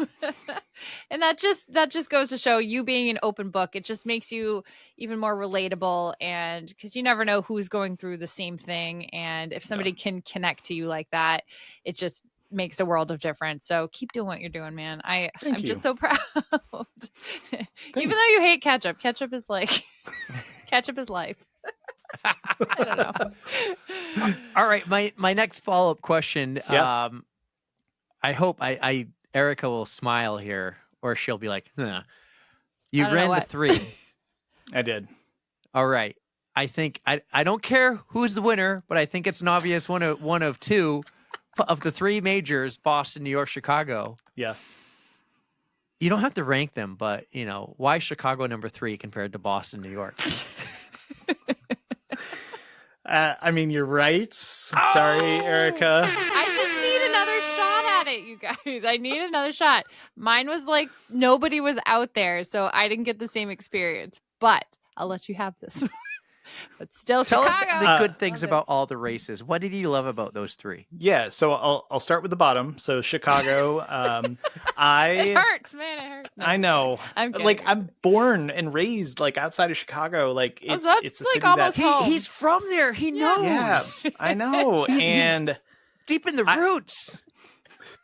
And that just goes to show, you being an open book, it just makes you even more relatable, and because you never know who's going through the same thing, and if somebody can connect to you like that, it just makes a world of difference. So keep doing what you're doing, man. I'm Thank you. just so proud. Even though you hate ketchup is like ketchup is life. I don't know. All right, my next follow-up question. Yeah. I hope I Erica will smile here, or she'll be like, huh. You I don't know ran the what. 3. I did. All right. I think I don't care who's the winner, but I think it's an obvious one of 2 of the 3 majors: Boston, New York, Chicago. Yeah. You don't have to rank them, but why Chicago number 3 compared to Boston, New York? I mean, you're right. Sorry, Erica. I just need another shot at it, you guys. I need another shot. Mine was like nobody was out there, so I didn't get the same experience. But I'll let you have this. But still, Tell Chicago. us the good things Love about all the races. What did you love about those 3? Yeah, so I'll start with the bottom. So Chicago, it I hurts, man. It hurts. No, I know. I'm kidding. Like I'm born and raised like outside of Chicago. Like Oh, it's so that's, it's a like, city almost that home. He's from there. He knows. yeah, I know. And Deep in the roots.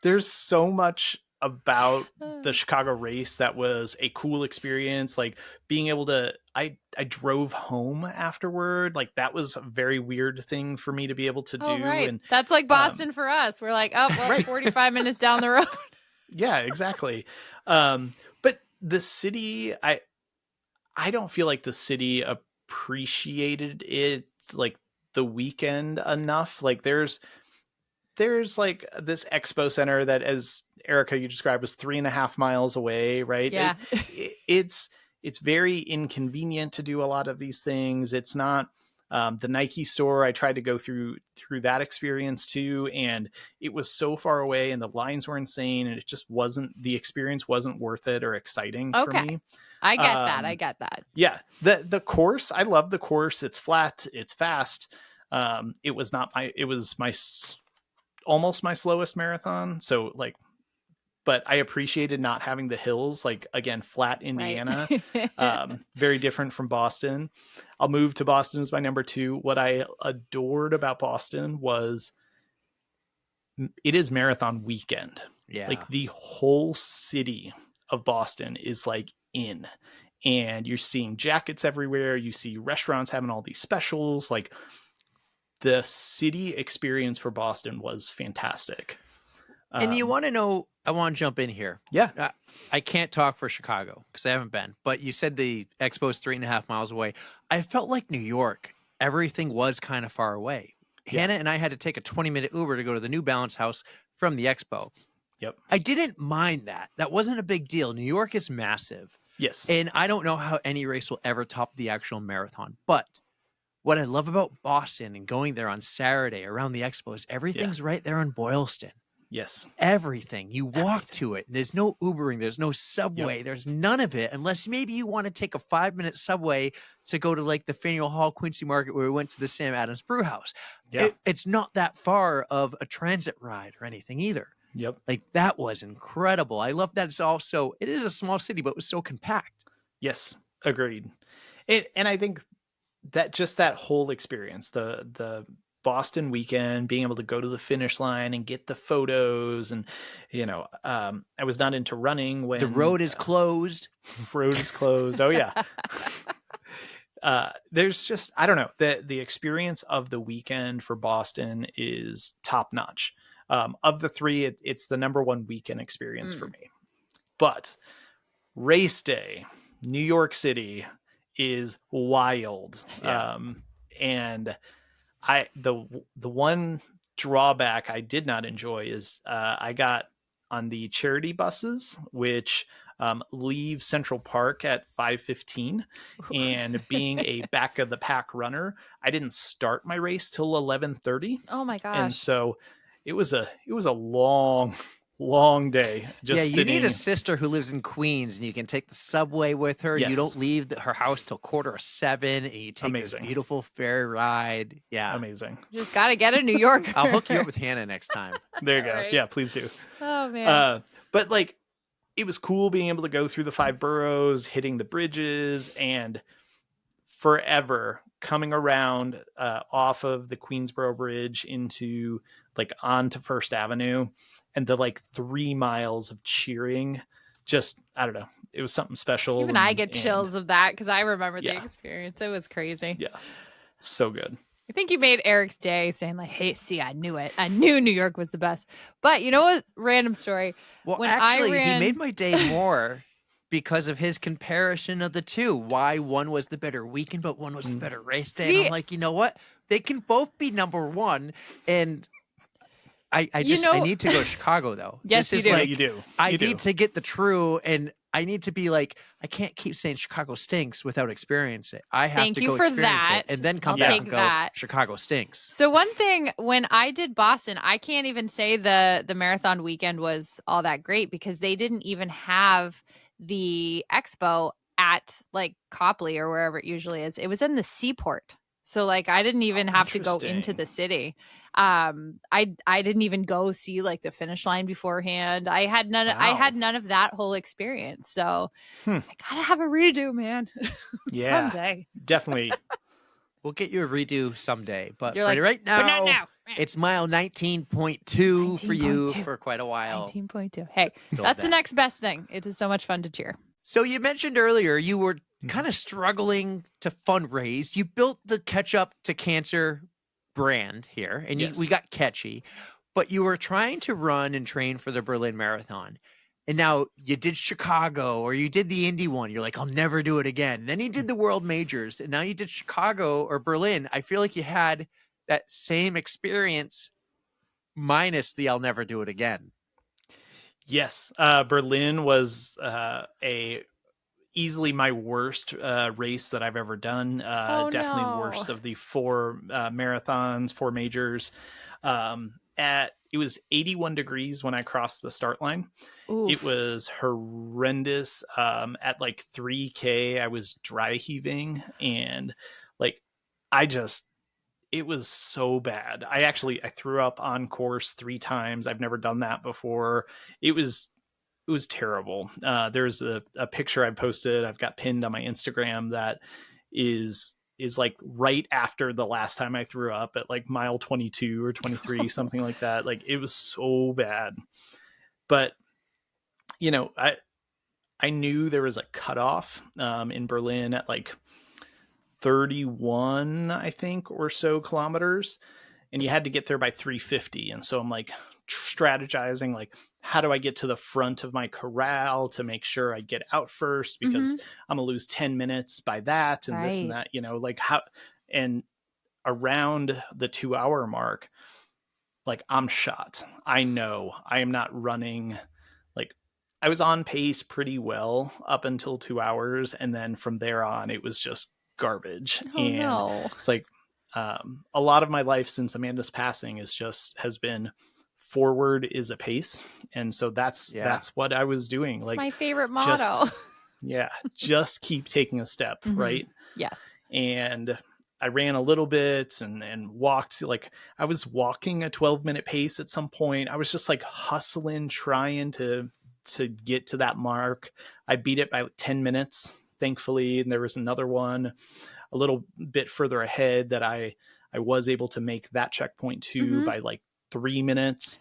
there's so much about the Chicago race that was a cool experience. Like being able to I drove home afterward. Like that was a very weird thing for me to be able to do. Oh, right. And That's like Boston for us. We're like, oh, well, Right. 45 minutes down the road. yeah, exactly. But the city, I don't feel like the city appreciated it like the weekend enough. Like there's like this expo center that, as Erica you described, was 3.5 miles away, right? Yeah. It's very inconvenient to do a lot of these things. It's not the Nike store. I tried to go through that experience too, and it was so far away, and the lines were insane, and it just wasn't, the experience wasn't worth it or exciting for Okay. me. I get that. I get that. Yeah, the course, I love the course. It's flat, it's fast. It was almost my slowest marathon. So like, but I appreciated not having the hills, like again, flat Indiana, Right. very different from Boston. I'll move to Boston as my number 2. What I adored about Boston was it is marathon weekend. Yeah. Like the whole city of Boston is like in, and you're seeing jackets everywhere. You see restaurants having all these specials. Like the city experience for Boston was fantastic. And you want to know, I want to jump in here. Yeah. I can't talk for Chicago because I haven't been, but you said the expo's 3.5 miles away. I felt like New York, everything was kind of far away. Yeah. Hannah and I had to take a 20-minute Uber to go to the New Balance house from the expo. Yep. I didn't mind that. That wasn't a big deal. New York is massive. Yes. And I don't know how any race will ever top the actual marathon. But what I love about Boston and going there on Saturday around the expo is everything's right there in Boylston. Yes. Everything. You walk to it. There's no Ubering. There's no subway. Yep. There's none of it. Unless maybe you want to take a 5-minute subway to go to like the Faneuil Hall Quincy Market where we went to the Sam Adams Brew House. Yeah. It's not that far of a transit ride or anything either. Yep. Like that was incredible. I love that it is a small city, but it was so compact. Yes. Agreed. And I think that just that whole experience, the Boston weekend, being able to go to the finish line and get the photos, and I was not into running when The road is closed. road is closed. Oh yeah. There's just, I don't know, the experience of the weekend for Boston is top notch. Of the 3, it's the number 1 weekend experience for me. But race day, New York City is wild. Yeah. And the one drawback I did not enjoy is I got on the charity buses, which leave Central Park at 5:15, and being a back of the pack runner, I didn't start my race till 11:30, Oh my and gosh. so it was a long day Yeah, just you need a sitting. sister who lives in Queens, and you can take the subway with her. You Yes, don't leave her house till 6:45, and you take this amazing, beautiful ferry ride. Yeah, amazing. Just got to get a New Yorker. I'll hook you up with Hannah next time. There you All go. right. Yeah, please do. Oh man. But like, it was cool being able to go through the 5 boroughs, hitting the bridges, and forever coming around off of the Queensboro Bridge into like onto First Avenue, and the like 3 miles of cheering. Just, I don't know. It was something special. Even I get and chills of that because I remember the Yeah. experience. It was crazy. Yeah, so good. I think you made Eric's day saying like, "Hey, see, I knew it. I knew New York was the best." But you know what? Random story. Well, When actually, I ran, he made my day more because of his comparison of the two. Why one was the better weekend, but one was the better race day. And See- I'm like, you know what? They can both be number one. And I You just I know- need to go to Chicago though. Yes, This you is do. Yeah, like, you do. I You do. need to get the true, and I need to be like, I can't keep saying Chicago stinks without experiencing it. I have Thank to you go for experience that. it and then come I'll back take and go, that. Chicago stinks. So one thing when I did Boston, I can't even say the marathon weekend was all that great because they didn't even have the expo at like Copley or wherever it usually is. It was in the seaport. So like I didn't even have to go into the city. I didn't even go see like the finish line beforehand. I had none of that whole experience. So I gotta have a redo, man. Yeah, Someday. definitely. We'll get you a redo someday. But You're for like, right but not now, now. it's mile 19.2 for you 19.2. for quite a while. 19.2. Hey, Build that's the that. next best thing. It is so much fun to cheer. So you mentioned earlier you were kind of struggling to fundraise. You built the Ketchup to Cancer brand here, and Yes. we got catchy, but you were trying to run and train for the Berlin Marathon. And now you did Chicago or you did the Indy one. You're like, I'll never do it again. And then you did the World Majors, and now you did Chicago or Berlin. I feel like you had that same experience minus the I'll never do it again. Yes, Berlin was easily my worst race that I've ever done. Definitely no. worst of the 4 marathons, 4 majors. It was 81 degrees when I crossed the start line. Oof. It was horrendous. At like 3K, I was dry heaving, and like it was so bad. I threw up on course 3 times. I've never done that before. It was terrible. There's a picture I posted. I've got pinned on my Instagram that is like right after the last time I threw up at like mile 22 or 23, something like that. Like it was so bad. But you know, I knew there was a cutoff in Berlin at like 31, I think, or so kilometers, and you had to get there by 3:50. And so I'm like strategizing, like, how do I get to the front of my corral to make sure I get out first, because I'm gonna lose 10 minutes by that and this and Right. that, like how. And around the 2-hour mark, like I'm shot. I know I am not running. Like I was on pace pretty well up until 2 hours, and then from there on it was just garbage. Oh, and no. it's like a lot of my life since Amanda's passing has been forward is a pace, and so that's what I was doing. It's like my favorite just- motto. just keep taking a step, right? Yes. And I ran a little bit and walked. Like I was walking a 12-minute pace at some point. I was just like hustling, trying to get to that mark. I beat it by 10 minutes, thankfully. And there was another one a little bit further ahead that I was able to make that checkpoint too by like 3 minutes.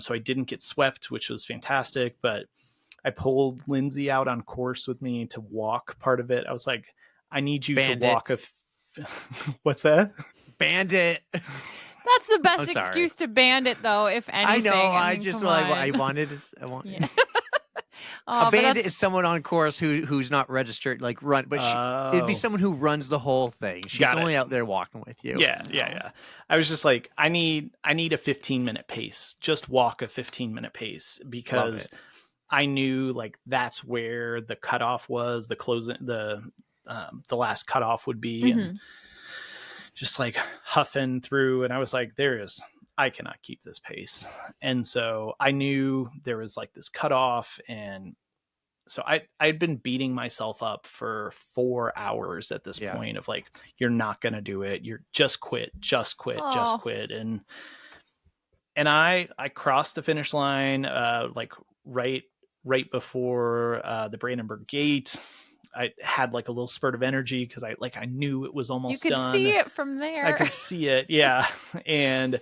So I didn't get swept, which was fantastic. But I pulled Lindsay out on course with me to walk part of it. I was like, I need you Bandit. to walk what's that? Bandit. That's the best I'm sorry. excuse to ban it, though, if anything. I know. I mean, just come I on. wanted to. I want. Yeah. Oh, A but bandit that's is someone on course who's not registered, like run, but it'd be Oh, someone who runs the whole thing. She's got it. only out there walking with you. Yeah, yeah, no. yeah. I was just like, I need a 15-minute pace. Just walk a 15-minute pace Love because it. I knew like that's where the cutoff was, the closing, the last cutoff would be, and Mhm. just like huffing through. And I was like, I cannot keep this pace. And so I knew there was like this cutoff, and so I'd been beating myself up for 4 hours at this Yeah. point of like, you're not gonna do it. You're just quit, just quit, just Oh. quit. And I crossed the finish line like right before the Brandenburg Gate. I had like a little spurt of energy because I knew it was You almost could see done. it from I there. could see it, yeah. And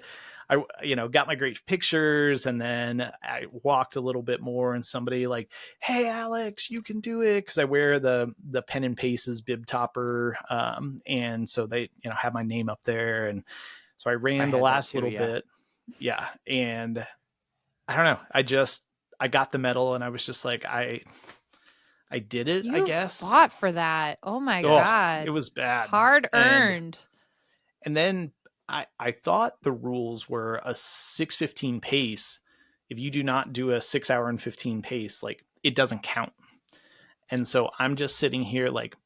I, got my great pictures, and then I walked a little bit more, and somebody like, "Hey, Alex, you can do it," because I wear the Pen and Paces bib topper, and so they have my name up there, and so I I ran the had that last too. little Yeah. bit, yeah, and I don't know, I got the medal, and I was just like, I did it, I You guess. fought for that. Oh my Oh, God. it was bad, Hard and earned. then I thought the rules were a 6:15 pace. If you do not do a 6 hour and 15 pace, like it doesn't count. And so I'm just sitting here like,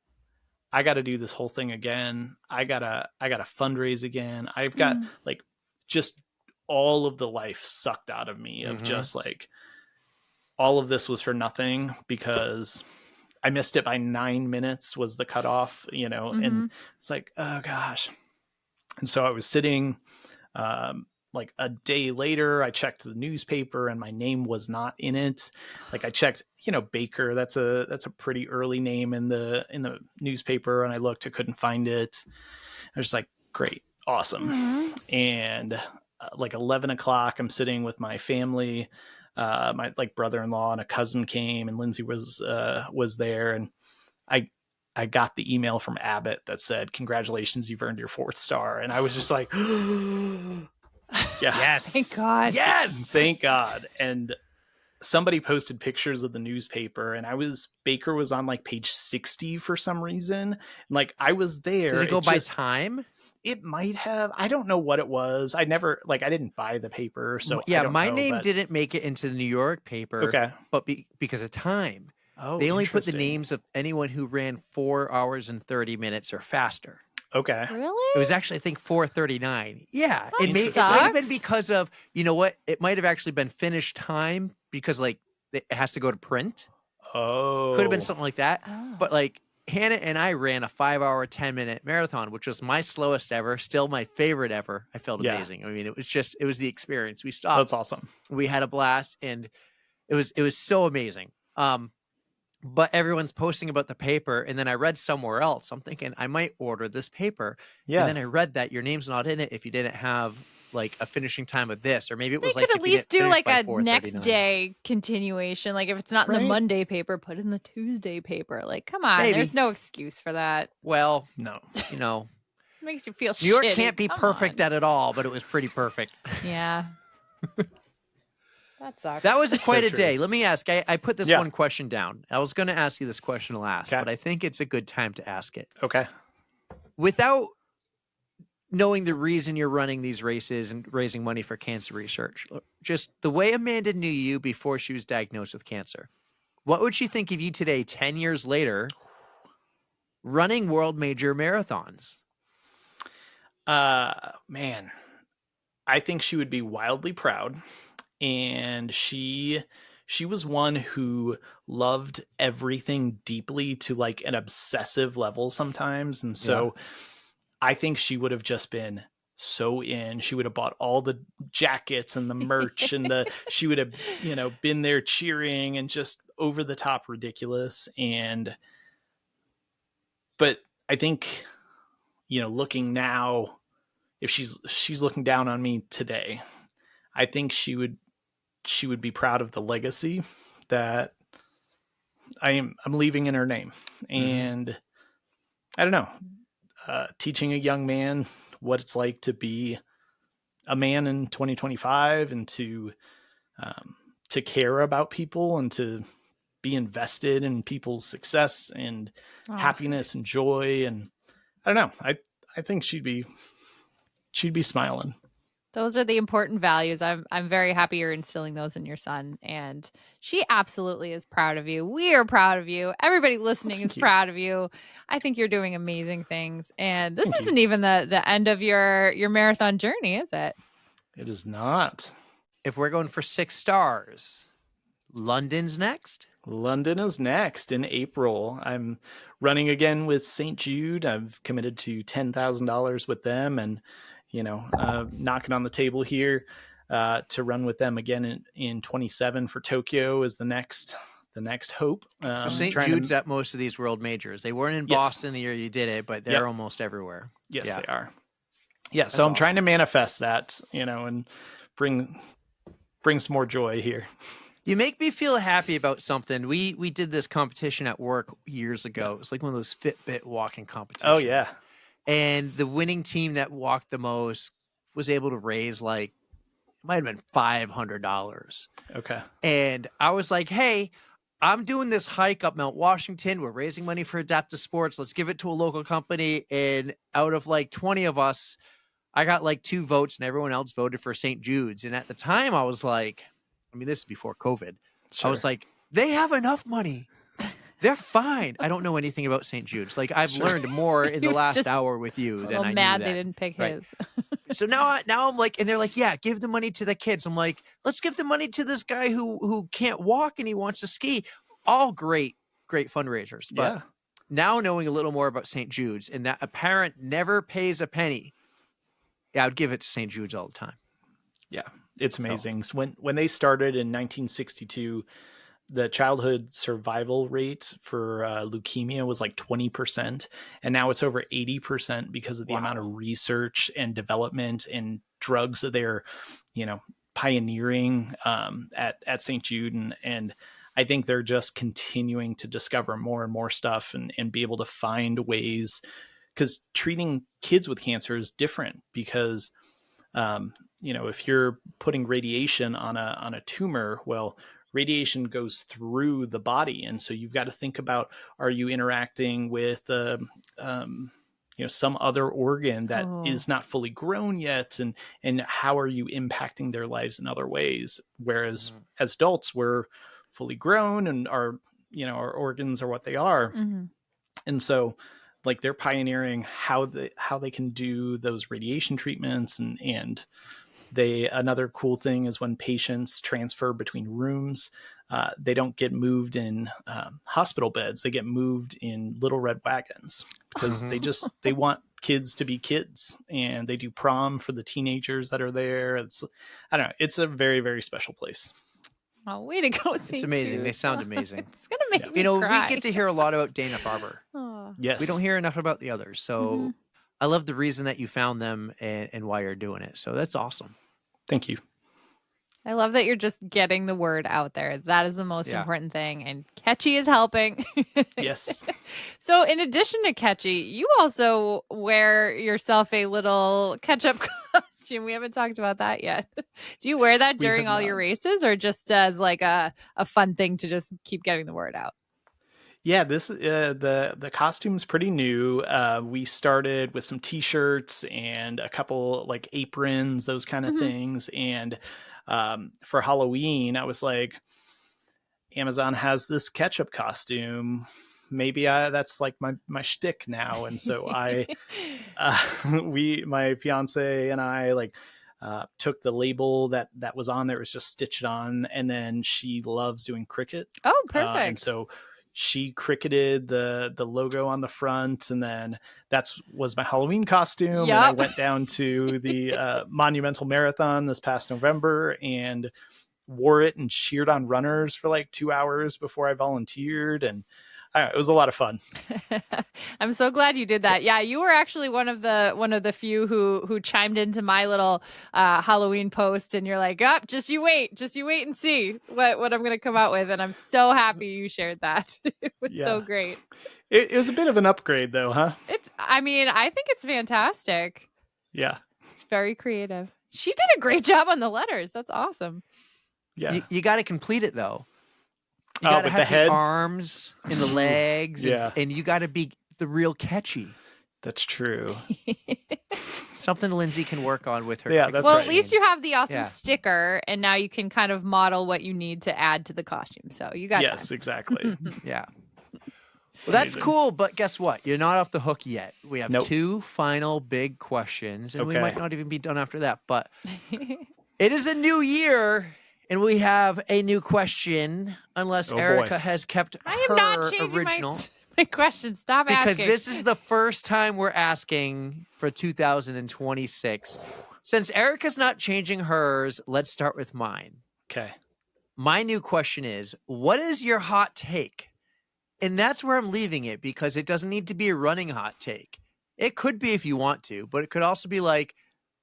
I got to do this whole thing again. I gotta fundraise again. I've got Mm. like just all of the life sucked out of me of Mhm. just like all of this was for nothing because I missed it by 9 minutes was the cutoff, and Mhm. it's like, oh gosh. And so I was sitting, like a day later, I checked the newspaper and my name was not in it. Like I checked, Baker. That's a pretty early name in the newspaper, and I looked, I couldn't find it. I was like, great, awesome. Mm. And like 11 o'clock, I'm sitting with my family. My like brother-in-law and a cousin came, and Lindsay was there, and I I got the email from Abbott that said, "Congratulations, you've earned your 4th star." And I was just like, yeah, Thank Yes. God. Yes. thank God. And somebody posted pictures of the newspaper, and Baker was on like page 60 for some reason. And like I was Did there. it go by time? It might have, I don't know what it was. I didn't buy the paper, so I Yeah, don't my know, name but didn't make it into the New York paper, okay. but because of time. Oh, They only put the interesting. names of anyone who ran 4 hours and 30 minutes or faster. Okay. It Really? was actually, I think, 4:39. Yeah, That it might have been sucks. because of, you know what? It might have actually been finished time because like it has to go to print. Could have been Oh, something like that. Oh. But like Hannah and I ran a 5-hour, 10-minute marathon, which was my slowest ever, still my favorite ever. I felt yeah, amazing. I mean, it was the experience. We stopped, that's awesome. we had a blast, and it was so amazing. But everyone's posting about the paper, and then I read somewhere else. I'm thinking I might order this paper, and Yeah. then I read that your name's not in it if you didn't have like a finishing time of this, or maybe it They was could like at if you least didn't do finish like by a next 4:39. day continuation. Like if it's not in the Right. Monday paper, put it in the Tuesday paper. Like, come on, Maybe. there's no excuse for that. Well, No. you know, It makes you feel New York shitty. can't be Come perfect on. at it all, but it was pretty perfect. Yeah. That sucks. That was quite So a true. day. Let me ask. I put this Yeah. one question down. I was going to ask you this question last, Okay. but I think it's a good time to ask it. Okay. Without knowing the reason you're running these races and raising money for cancer research, just the way Amanda knew you before she was diagnosed with cancer, what would she think of you today, 10 years later, running world major marathons? Man, I think she would be wildly proud, and she was one who loved everything deeply to like an obsessive level sometimes, and so I think she would have just been so in. She would have bought all the jackets and the merch, and she would have, been there cheering and just over the top ridiculous. But I think, looking now, if she's looking down on me today, I think she would be proud of the legacy that I'm leaving in her name. And I don't know, teaching a young man what it's like to be a man in 2025 and to care about people and to be invested in people's success and Oh, happiness and joy. And I don't know. I think she'd be smiling. those are the important values. I'm very happy you're instilling those in your son, and she absolutely is proud of you. We are proud of you. Everybody listening is Thank you. proud of you. I think you're doing amazing things. And this Thank you. isn't even the end of your marathon journey, is it? It is not. If we're going for 6 stars, London's next. London is next in April. I'm running again with St. Jude. I've committed to $10,000 with them, and knocking on the table here to run with them again in 27 for Tokyo is the next hope. So St. Jude's at most of these world majors. They weren't in Boston the year you did it, but they're almost everywhere. Yes, Yeah. they are. Yeah, so I'm trying to manifest that, and bring some more joy here. You make me feel happy about something. We did this competition at work years ago. It was like one of those Fitbit walking competitions. Oh, yeah. And the winning team that walked the most was able to raise it might have been $500. Okay. And I was like, hey, I'm doing this hike up Mount Washington. We're raising money for adaptive sports. Let's give it to a local company. And out of 20 of us, I got 2 votes and everyone else voted for St. Jude's. And at the time I was like, this is before COVID. Sure. I was like, they have enough money. They're fine. I don't know anything about St. Jude's. I've learned more in the last hour with you than I knew mad that. they didn't pick his. So now I'm like, and they're like, yeah, give the money to the kids. I'm like, let's give the money to this guy who can't walk and he wants to ski. All great fundraisers. But now knowing a little more about St. Jude's and that a parent never pays a penny, I would give it to St. Jude's all the time. Yeah, it's amazing. So when they started in 1962, the childhood survival rate for leukemia was 20%. And now it's over 80% because of the amount of research and development and drugs that they're, pioneering at St. Jude. And I think they're just continuing to discover more and more stuff and be able to find ways, because treating kids with cancer is different because, if you're putting radiation on a tumor, well, radiation goes through the body. And so you've got to think about, are you interacting with, some other organ that is not fully grown yet? And how are you impacting their lives in other ways? Whereas as adults, we're fully grown and our organs are what they are. Mm-hmm. And so they're pioneering how they can do those radiation treatments. And another cool thing is when patients transfer between rooms, they don't get moved in hospital beds. They get moved in little red wagons because they want kids to be kids, and they do prom for the teenagers that are there. I don't know. It's a very, very special place. Oh, way to go, St. It's amazing. Jude. They sound amazing. It's going to make me cry. We get to hear a lot about Dana-Farber. Oh. Yes. We don't hear enough about the others. So I love the reason that you found them and why you're doing it. So that's awesome. Thank you. I love that you're just getting the word out there. That is the most important thing. And Ketchy is helping. Yes. So in addition to Ketchy, you also wear yourself a little Ketchup costume. We haven't talked about that yet. Do you wear that during all your races, or just as a fun thing to just keep getting the word out? Yeah, this the costume's pretty new. We started with some t-shirts and a couple aprons, those kind of things. And for Halloween, I was like, Amazon has this ketchup costume. Maybe that's my shtick now. And so my fiance and I took the label that was on there. It was just stitched on. And then she loves doing cricket. Oh, perfect. And so she cricketed the logo on the front, and then was my Halloween costume. Yep. And I went down to the Monumental Marathon this past November and wore it and cheered on runners for 2 hours before I volunteered. And it was a lot of fun. I'm so glad you did that. Yeah, you were actually one of the few who chimed into my little Halloween post, and you're like, "Up, just you wait and see what I'm going to come out with." And I'm so happy you shared that. It was so great. It was a bit of an upgrade, though, huh? I think it's fantastic. Yeah, it's very creative. She did a great job on the letters. That's awesome. Yeah, you got to complete it though. You Oh, gotta with have the head? arms and the legs, Yeah. and you gotta be the real catchy. That's true. Something Lindsay can work on with her. Yeah, cricket that's Well, right. at least you have the awesome Yeah. sticker, and now you can kind of model what you need to add to the costume. So you got Yes, time. exactly. Yeah. Well, that's Amazing. cool, but guess what? You're not off the hook yet. We have Nope. 2 final big questions, and we Okay. might not even be done after that. But it is a new year, and we have a new question, unless Oh, boy. Erica has kept I am her not changing original. my question. Stop Because asking. this is the first time we're asking for 2026. Since Erica's not changing hers, let's start with mine. Okay. My new question is, what is your hot take? And that's where I'm leaving it, because it doesn't need to be a running hot take. It could be if you want to, but it could also be like,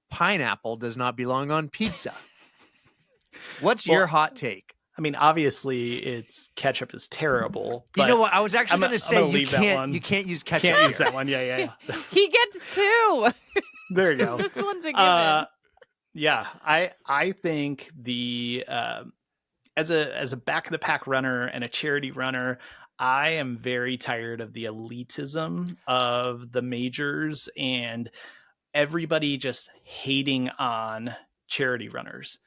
pineapple does not belong on pizza. What's Well, your hot take? I mean, obviously, it's ketchup is terrible. You but know what? I was actually I'm going to I'm say gonna you leave that one. can't. You can't use ketchup. Can't use here. that one. Yeah. He gets 2. There you go. This one's a given. Yeah, I think the as a back of the pack runner and a charity runner, I am very tired of the elitism of the majors and everybody just hating on charity runners.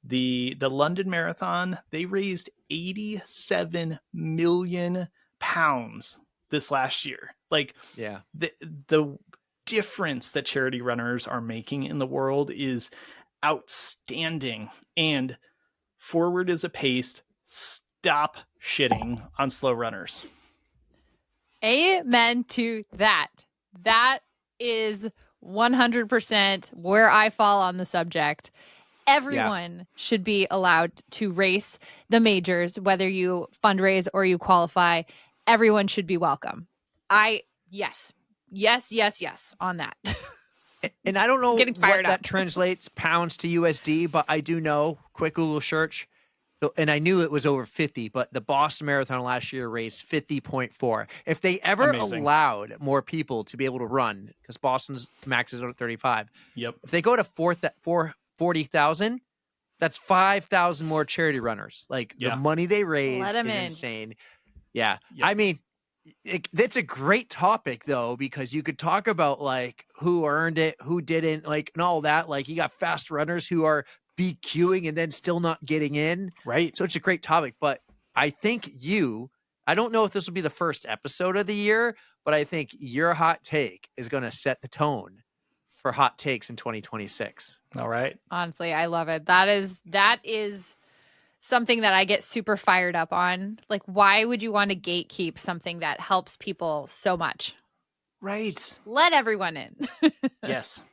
The London Marathon, they raised 87 million pounds this last year. Like, Yeah. the difference that charity runners are making in the world is outstanding. And forward is a pace. Stop shitting on slow runners. Amen to that. That is 100% where I fall on the subject. Everyone should be allowed to race the majors, whether you fundraise or you qualify. Everyone should be welcome. Yes on that. And I don't know Getting what fired that up. translates pounds to USD, but I do know, quick Google search. So, and I knew it was over 50, but the Boston Marathon last year raised 50.4. If they ever Amazing. allowed more people to be able to run, because Boston's max is out at 35, Yep. if they go to 40,000, that's 5,000 more charity runners. Like Yeah. the money they raise Let is 'em in. insane. Yeah. Yep. I mean, that's a great topic though, because you could talk about like who earned it, who didn't, like, and all that. Like you got fast runners who are BQing and then still not getting in. Right. So it's a great topic. But I think I don't know if this will be the first episode of the year, but I think your hot take is going to set the tone for hot takes in 2026. All right. Honestly, I love it. That is something that I get super fired up on. Like, why would you want to gatekeep something that helps people so much? Right. Let everyone in. Yes.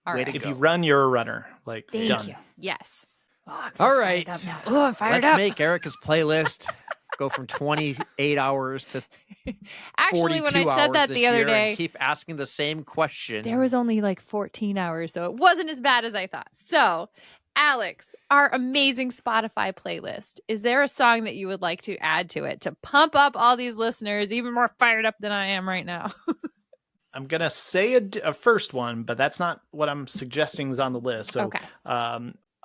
All Way right. to If go. you run, you're a runner. Like, Thank done. you. Yes. Oh, I'm All fired right. up now. Oh, I'm fired Let's up. make Erica's playlist go from 28 hours to Actually, 42 when I said hours that this the other year and day, keep asking the same question. there was only like 14 hours, so it wasn't as bad as I thought. So, Alex, our amazing Spotify playlist, is there a song that you would like to add to it to pump up all these listeners even more fired up than I am right now? I'm going to say a first one, but that's not what I'm suggesting is on the list. So, Okay.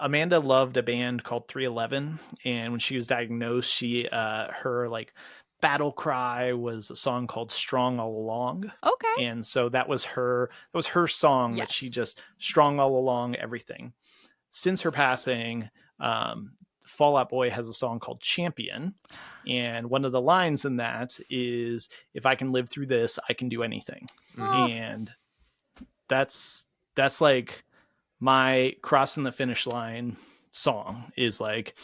Amanda loved a band called 311. And when she was diagnosed, her like battle cry was a song called Strong All Along. Okay. And so that was her song that Yes. she just strong all along everything. Since her passing, Fall Out Boy has a song called Champion. And one of the lines in that is, if I can live through this, I can do anything. Oh. And that's like my crossing the finish line song is like,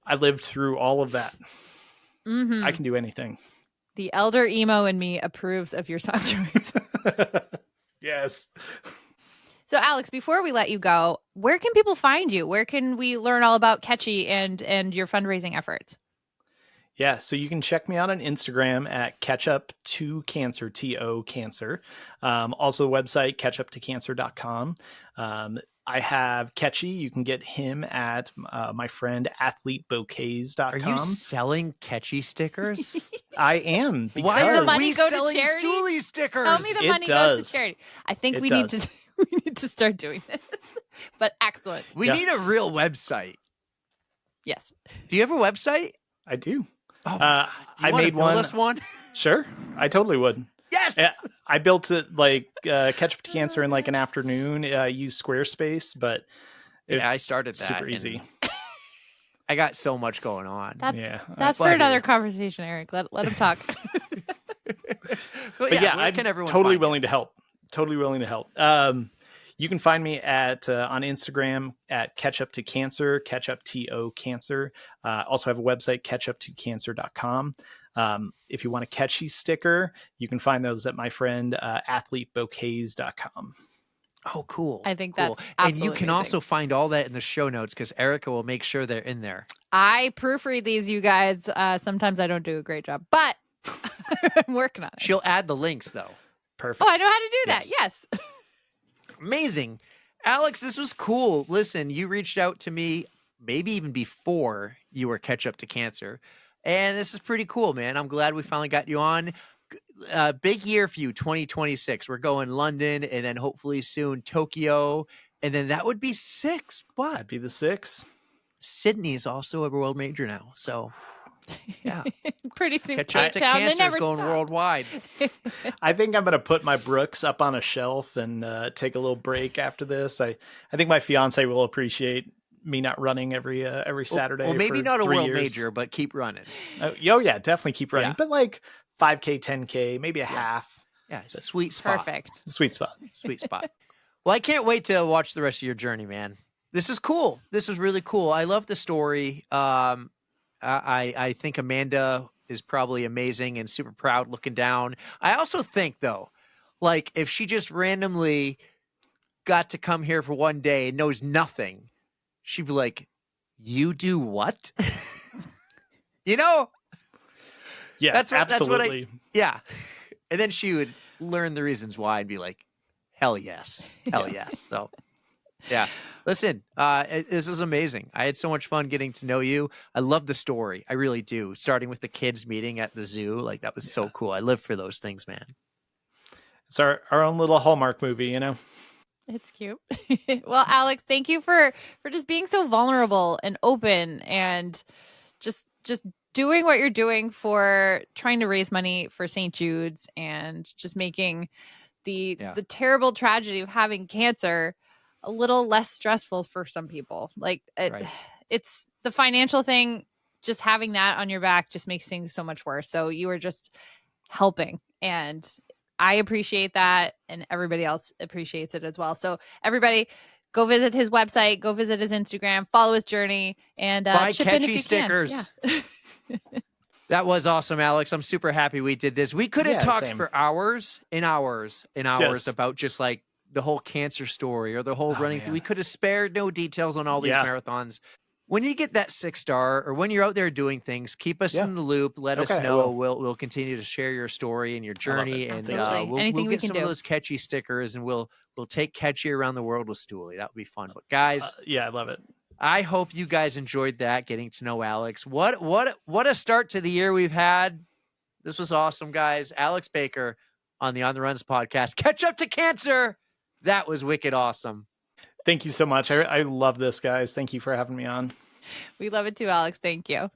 I lived through all of that. Mhm. I can do anything. The elder emo in me approves of your song choice. Yes. So, Alex, before we let you go, where can people find you? Where can we learn all about Catchy and your fundraising efforts? Yeah, so you can check me out on Instagram at ketchup2cancer, TO cancer. Also, the website ketchup2cancer.com. I have Catchy. You can get him at my friend athletebouquets.com. Are you selling Catchy stickers? I am. Why Does the are money we go to selling charity? Stoolie stickers? Tell me the It money does. goes to charity. I think It we does. need to we need to start doing this. But excellent. We Yeah. need a real website. Yes. Do you have a website? I do. Oh, I you wanna made build one. us one? Sure, I totally would. Yes. Yeah, I built it like Ketchup to Cancer in like an afternoon. I used Squarespace, but Yeah, I started that. super easy. I got so much going on. Yeah, That's for but- another conversation, Eric. Let him talk. But yeah, where I'm can everyone totally find willing to help. Totally willing to help. You can find me at on Instagram at Ketchup to Cancer, Ketchup to Cancer. Also have a website, ketchuptocancer.com. If you want a catchy sticker, you can find those at my friend athletebouquets.com. Oh, cool. I think cool. that's And you absolutely can amazing. also find all that in the show notes because Erica will make sure they're in there. I proofread these, you guys. Sometimes I don't do a great job, but I'm working on it. She'll add the links though. Perfect. Oh, I know how to do that. Yes. Amazing. Alex, this was cool. Listen, you reached out to me maybe even before you were Ketchup to Cancer. And this is pretty cool, man. I'm glad we finally got you on. Big year for you, 2026. We're going London and then hopefully soon Tokyo. And then that would be 6. But That'd be the 6. Sydney is also a world major now. So, yeah. Pretty soon. Ketchup Cape to Town. They Cancer is never going stop. worldwide. I think I'm going to put my Brooks up on a shelf and take a little break after this. I think my fiance will appreciate me not running every Saturday. Well, maybe for not a 3 world years. major, but keep running. Oh yeah, definitely keep running. Yeah. But like 5K, 10K, maybe a half. Yeah, sweet spot. Perfect. Sweet spot. Sweet spot. Well, I can't wait to watch the rest of your journey, man. This is cool. This is really cool. I love the story. I think Amanda is probably amazing and super proud looking down. I also think though, like if she just randomly got to come here for one day and knows nothing, she'd be like, "You do what?" You know? Yeah, That's what absolutely. Yeah. And then she would learn the reasons why and be like, hell yes. Hell yes. So, yeah. Listen, this was amazing. I had so much fun getting to know you. I love the story. I really do. Starting with the kids meeting at the zoo. Like, that was so cool. I live for those things, man. It's our own little Hallmark movie, you know? It's cute. Well, Alex, thank you for just being so vulnerable and open and just doing what you're doing for trying to raise money for St. Jude's and just making the terrible tragedy of having cancer a little less stressful for some people. Like it's the financial thing, just having that on your back just makes things so much worse. So you were just helping, and I appreciate that, and everybody else appreciates it as well. So everybody, go visit his website, go visit his Instagram, follow his journey, and buy chip in if catchy you stickers. Can. Yeah. That was awesome, Alex. I'm super happy we did this. We could have talked same. for hours and hours and hours Yes. about just like the whole cancer story or the whole running thing. We could have spared no details on all these marathons. When you get that 6-star or when you're out there doing things, keep us in the loop. Let us know. We'll continue to share your story and your journey, and we'll get some of those catchy stickers, and we'll take Catchy around the world with Stooley. That would be fun. But guys, I love it. I hope you guys enjoyed that, getting to know Alex. What a start to the year we've had. This was awesome, guys. Alex Baker on the On the Runs podcast. Ketchup to Cancer. That was wicked awesome. Thank you so much. I love this, guys. Thank you for having me on. We love it too, Alex. Thank you.